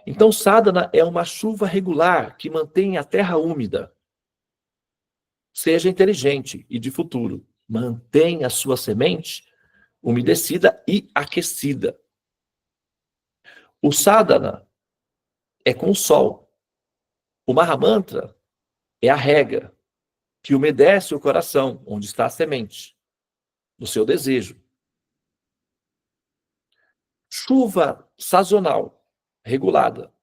Então, sadhana é uma chuva regular que mantém a terra úmida. Seja inteligente e de futuro. Mantenha a sua semente umedecida e aquecida. O sadhana é com o sol. O Mahamantra é a rega que umedece o coração, onde está a semente, do seu desejo. Chuva sazonal, regulada,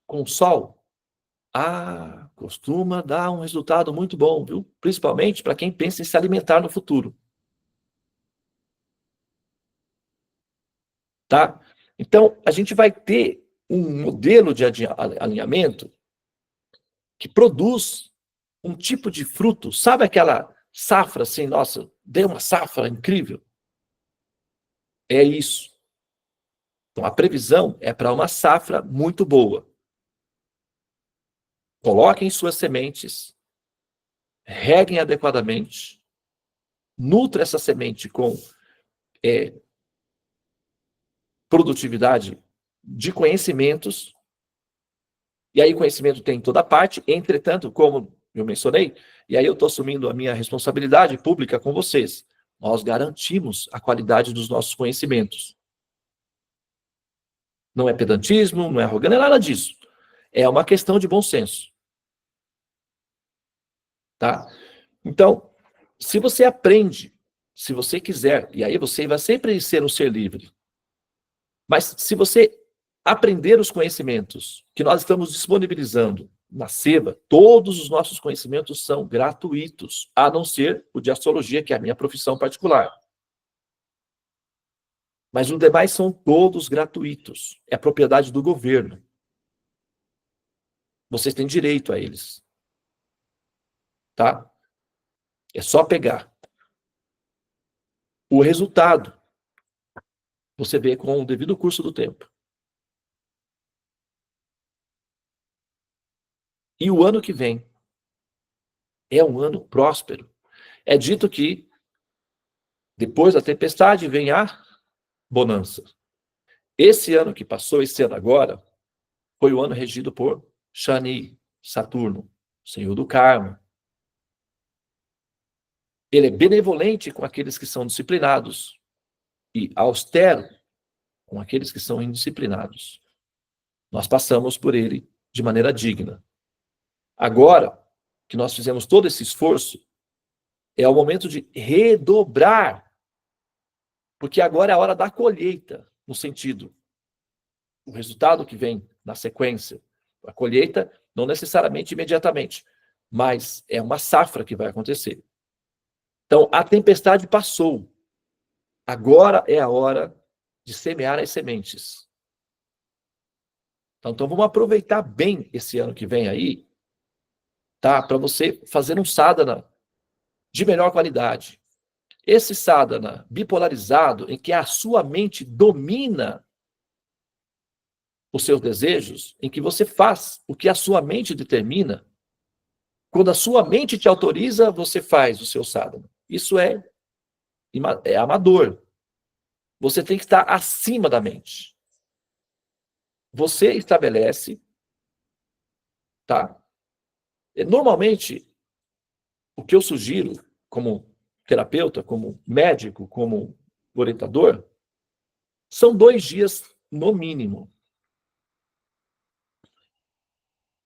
com sol, costuma dar um resultado muito bom, viu? Principalmente para quem pensa em se alimentar no futuro. Tá? Então, a gente vai ter um modelo de alinhamento que produz um tipo de fruto. Sabe aquela safra assim, nossa, deu uma safra incrível? É isso. Então, a previsão é para uma safra muito boa. Coloquem suas sementes, reguem adequadamente, nutra essa semente com produtividade de conhecimentos, e aí conhecimento tem em toda parte, entretanto, como eu mencionei, e aí eu estou assumindo a minha responsabilidade pública com vocês, Nós garantimos a qualidade dos nossos conhecimentos. Não é pedantismo, não é arrogância, não é nada disso. É uma questão de bom senso. Tá? Então, se você aprende, se você quiser, e aí você vai sempre ser um ser livre, mas se você aprender os conhecimentos que nós estamos disponibilizando na SEBA, todos os nossos conhecimentos são gratuitos, a não ser o de astrologia, que é a minha profissão particular. Mas os demais são todos gratuitos. É propriedade do governo. Vocês têm direito a eles. Tá? É só pegar. O resultado você vê com o devido curso do tempo. E o ano que vem é um ano próspero. É dito que depois da tempestade vem a bonança. Esse ano que passou, esse ano agora, foi o ano regido por Shani, Saturno, senhor do karma. Ele é benevolente com aqueles que são disciplinados e austero com aqueles que são indisciplinados. Nós passamos por ele de maneira digna. Agora que nós fizemos todo esse esforço, é o momento de redobrar, porque agora é a hora da colheita, no sentido, o resultado que vem na sequência, a colheita não necessariamente imediatamente, mas é uma safra que vai acontecer. Então, a tempestade passou. Agora é a hora de semear as sementes. Então vamos aproveitar bem esse ano que vem aí, tá? Para você fazer um sadhana de melhor qualidade. Esse sadhana bipolarizado, em que a sua mente domina os seus desejos, em que você faz o que a sua mente determina, quando a sua mente te autoriza, você faz o seu sadhana. Isso é amador. Você tem que estar acima da mente. Você estabelece, tá? Normalmente, o que eu sugiro, como terapeuta, como médico, como orientador, são 2 dias, no mínimo,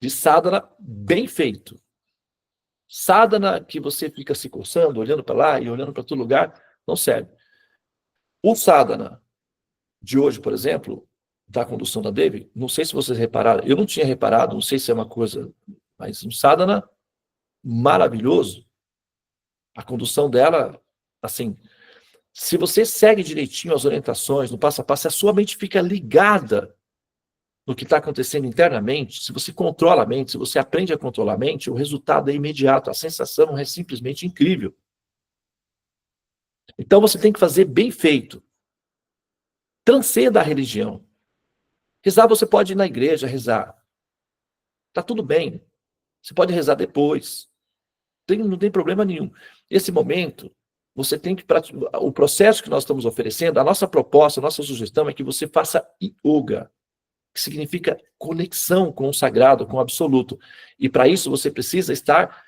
de sadhana bem feito. Sadhana que você fica se coçando, olhando para lá e olhando para todo lugar, não serve. O sadhana de hoje, por exemplo, da condução da Devi, não sei se vocês repararam, eu não tinha reparado, não sei se é uma coisa, mas um sadhana maravilhoso. A condução dela, assim, se você segue direitinho as orientações, no passo a passo, a sua mente fica ligada no que está acontecendo internamente, se você controla a mente, se você aprende a controlar a mente, o resultado é imediato, a sensação é simplesmente incrível. Então você tem que fazer bem feito. Transcenda a religião. Rezar, você pode ir na igreja rezar. Tá tudo bem. Você pode rezar depois. Não tem problema nenhum. Esse momento, você tem que praticar. O processo que nós estamos oferecendo, a nossa proposta, a nossa sugestão é que você faça yoga, que significa conexão com o sagrado, com o absoluto. E para isso você precisa estar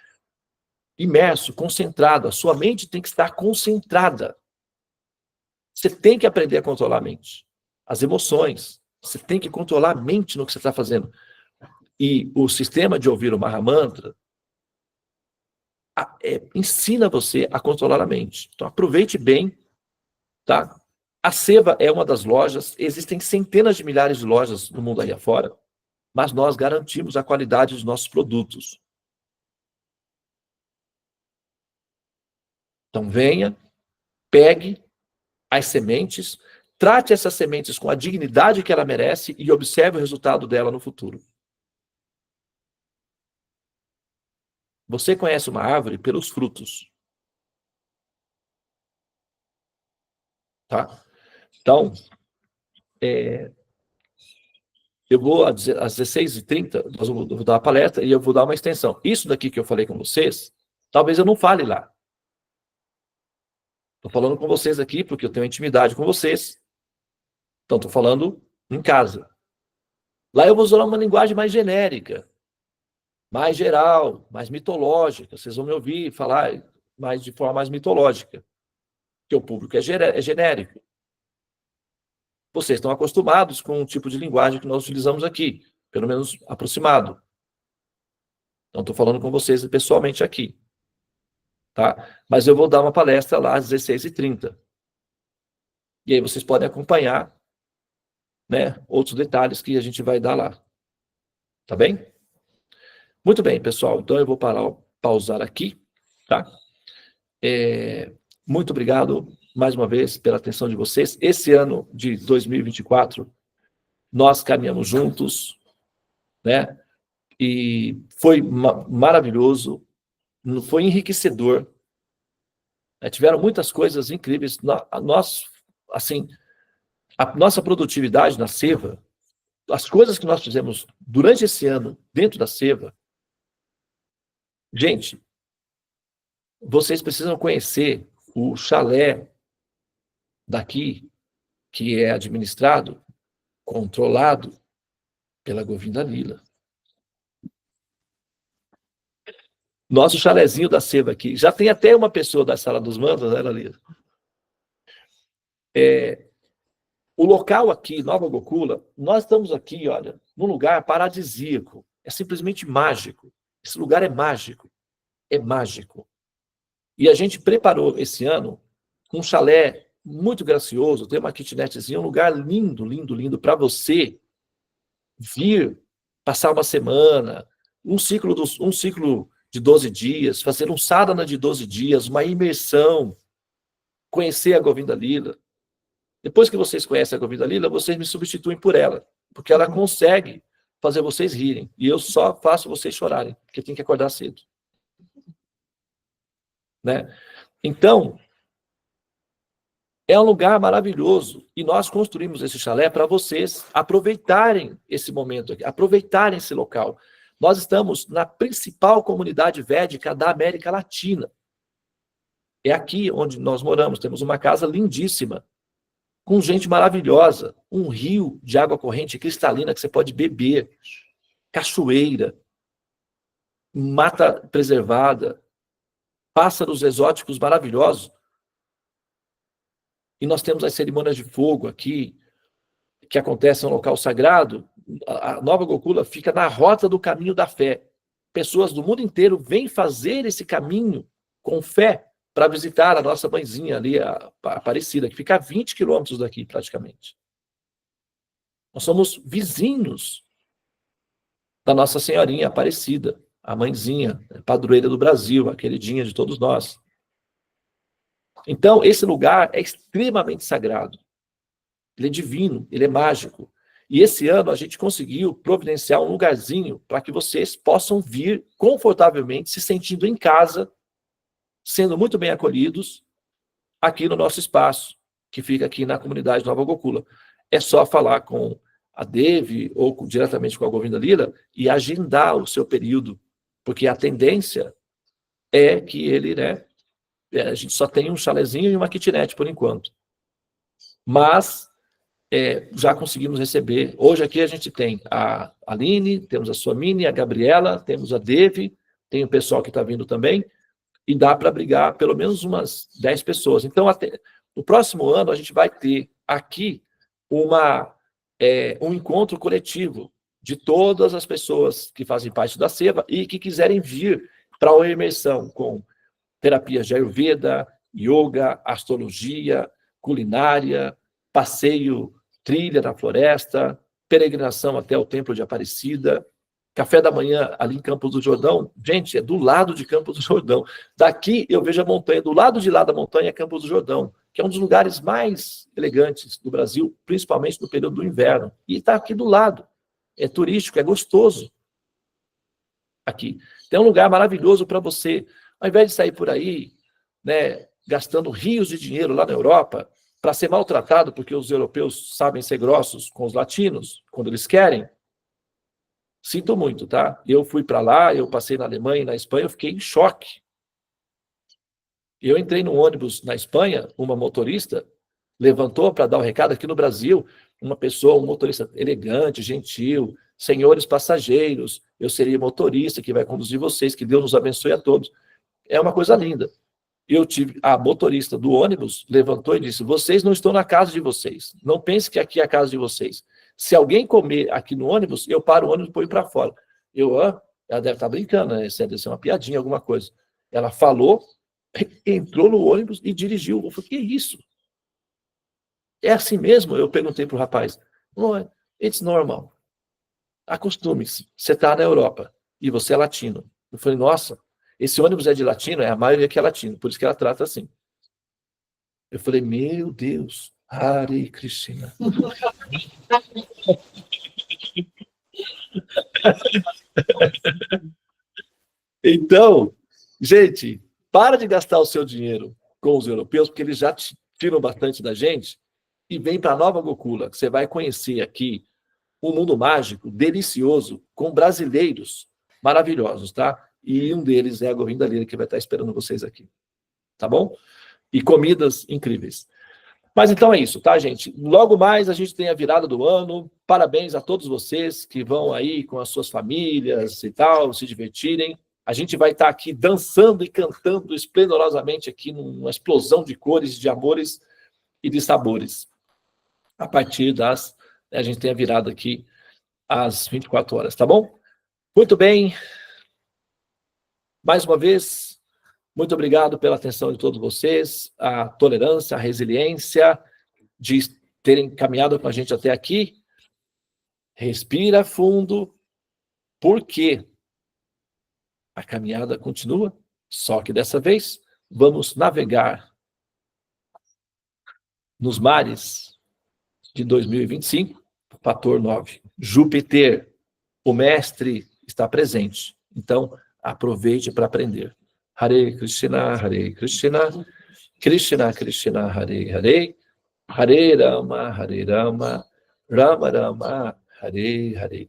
imerso, concentrado. A sua mente tem que estar concentrada. Você tem que aprender a controlar a mente, as emoções. Você tem que controlar a mente no que você está fazendo. E o sistema de ouvir o Mahamantra ensina você a controlar a mente. Então aproveite bem, tá? A Seva é uma das lojas, existem centenas de milhares de lojas no mundo aí afora, mas nós garantimos a qualidade dos nossos produtos. Então venha, pegue as sementes, trate essas sementes com a dignidade que ela merece e observe o resultado dela no futuro. Você conhece uma árvore pelos frutos. Tá? Então, eu vou às 16h30, nós vou dar uma palestra e eu vou dar uma extensão. Isso daqui que eu falei com vocês, talvez eu não fale lá. Estou falando com vocês aqui porque eu tenho intimidade com vocês. Então, estou falando em casa. Lá eu vou usar uma linguagem mais genérica, mais geral, mais mitológica. Vocês vão me ouvir falar de forma mais mitológica. porque o público é genérico. Vocês estão acostumados com o tipo de linguagem que nós utilizamos aqui, pelo menos aproximado. Então, estou falando com vocês pessoalmente aqui. Tá? Mas eu vou dar uma palestra lá às 16h30. E aí vocês podem acompanhar, né, outros detalhes que a gente vai dar lá. Tá bem? Muito bem, pessoal. Então, eu vou pausar aqui. Tá? Muito obrigado, mais uma vez, pela atenção de vocês. Esse ano de 2024, nós caminhamos juntos, né? E foi maravilhoso, foi enriquecedor. Tiveram muitas coisas incríveis. Assim, a nossa produtividade na Seva, as coisas que nós fizemos durante esse ano dentro da Seva, gente, vocês precisam conhecer o chalé daqui, que é administrado, controlado pela Govinda Lila. Nosso chalézinho da Seva aqui. Já tem até uma pessoa da Sala dos Mantos, né, Lila? O local aqui, Nova Gokula, nós estamos aqui, olha, num lugar paradisíaco. É simplesmente mágico. Esse lugar é mágico. É mágico. E a gente preparou esse ano um chalé muito gracioso, tem uma kitnetzinha, um lugar lindo, lindo, lindo, para você vir passar uma semana, um ciclo de 12 dias, fazer um sadhana de 12 dias, uma imersão, conhecer a Govinda Lila. Depois que vocês conhecem a Govinda Lila, vocês me substituem por ela, porque ela consegue fazer vocês rirem, e eu só faço vocês chorarem, porque tem que acordar cedo. Né? Então, é um lugar maravilhoso, e nós construímos esse chalé para vocês aproveitarem esse momento aqui, aproveitarem esse local. Nós estamos na principal comunidade védica da América Latina. É aqui onde nós moramos, temos uma casa lindíssima, com gente maravilhosa, um rio de água corrente cristalina que você pode beber, cachoeira, mata preservada, pássaros exóticos maravilhosos. E nós temos as cerimônias de fogo aqui, que acontecem no local sagrado. A Nova Gokula fica na rota do caminho da fé. Pessoas do mundo inteiro vêm fazer esse caminho com fé para visitar a nossa mãezinha ali, a Aparecida, que fica a 20 quilômetros daqui, praticamente. Nós somos vizinhos da Nossa Senhorinha Aparecida, a mãezinha, padroeira do Brasil, a queridinha de todos nós. Então, esse lugar é extremamente sagrado. Ele é divino, ele é mágico. E esse ano a gente conseguiu providenciar um lugarzinho para que vocês possam vir confortavelmente, se sentindo em casa, sendo muito bem acolhidos aqui no nosso espaço, que fica aqui na comunidade Nova Gokula. É só falar com a Devi ou diretamente com a Govinda Lila e agendar o seu período, porque a tendência é que ele, né, a gente só tem um chalezinho e uma kitnet por enquanto. Mas já conseguimos receber. Hoje aqui a gente tem a Aline, temos a Suamini, a Gabriela, temos a Devi, tem o pessoal que está vindo também, e dá para abrigar pelo menos umas 10 pessoas. Então, no próximo ano, a gente vai ter aqui um encontro coletivo de todas as pessoas que fazem parte da Seva e que quiserem vir para uma imersão com terapias de Ayurveda, yoga, astrologia, culinária, passeio, trilha na floresta, peregrinação até o Templo de Aparecida, café da manhã ali em Campos do Jordão. Gente, é do lado de Campos do Jordão. Daqui eu vejo a montanha, do lado de lá da montanha é Campos do Jordão, que é um dos lugares mais elegantes do Brasil, principalmente no período do inverno. E está aqui do lado. É turístico, é gostoso. Aqui. Tem um lugar maravilhoso para você, ao invés de sair por aí, né, gastando rios de dinheiro lá na Europa, para ser maltratado, porque os europeus sabem ser grossos com os latinos, quando eles querem. Sinto muito, tá? Eu fui para lá, eu passei na Alemanha e na Espanha, eu fiquei em choque. Eu entrei no ônibus na Espanha, uma motorista levantou para dar o recado. Aqui no Brasil, uma pessoa, um motorista elegante, gentil, senhores passageiros, eu seria motorista que vai conduzir vocês, que Deus nos abençoe a todos. É uma coisa linda. a motorista do ônibus levantou e disse: vocês não estão na casa de vocês. Não pense que aqui é a casa de vocês. Se alguém comer aqui no ônibus, eu paro o ônibus e ponho para fora. Ela deve estar brincando, né? Isso deve ser uma piadinha, alguma coisa. Ela falou, entrou no ônibus e dirigiu. Eu falei: que isso? É assim mesmo? Eu perguntei para o rapaz. No, it's normal. Acostume-se. Você está na Europa e você é latino. Eu falei: nossa, esse ônibus é de latino? É a maioria que é latino, por isso que ela trata assim. Eu falei: meu Deus, Hare Krishna. Então, gente, para de gastar o seu dinheiro com os europeus, porque eles já tiram bastante da gente, e vem para a Nova Gokula, que você vai conhecer aqui um mundo mágico, delicioso, com brasileiros maravilhosos, tá? E um deles é a Govinda Lira, que vai estar esperando vocês aqui, tá bom? E comidas incríveis. Mas então é isso, tá, gente? Logo mais a gente tem a virada do ano. Parabéns a todos vocês que vão aí com as suas famílias e tal, se divertirem. A gente vai estar aqui dançando e cantando esplendorosamente aqui numa explosão de cores, de amores e de sabores. A partir das... A gente tem a virada aqui às 24 horas, tá bom? Muito bem. Mais uma vez, muito obrigado pela atenção de todos vocês, a tolerância, a resiliência de terem caminhado com a gente até aqui. Respira fundo, porque a caminhada continua, só que dessa vez vamos navegar nos mares de 2025, fator 9. Júpiter, o mestre, está presente. Então, aproveite para aprender. Hare Krishna, Krishna Krishna, Hare Hare, Hare Rama, Rama Rama, Hare Hare.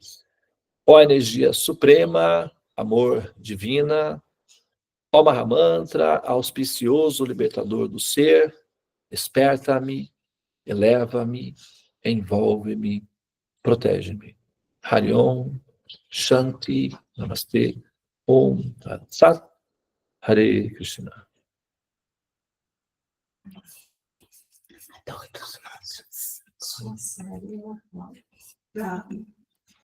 Ó energia suprema, amor divina, ó Mahamantra, auspicioso libertador do ser, desperta-me, eleva-me, envolve-me, protege-me. Hariom, Shanti, Namaste, Om Tat Sat, Hare Krishna. Nossa,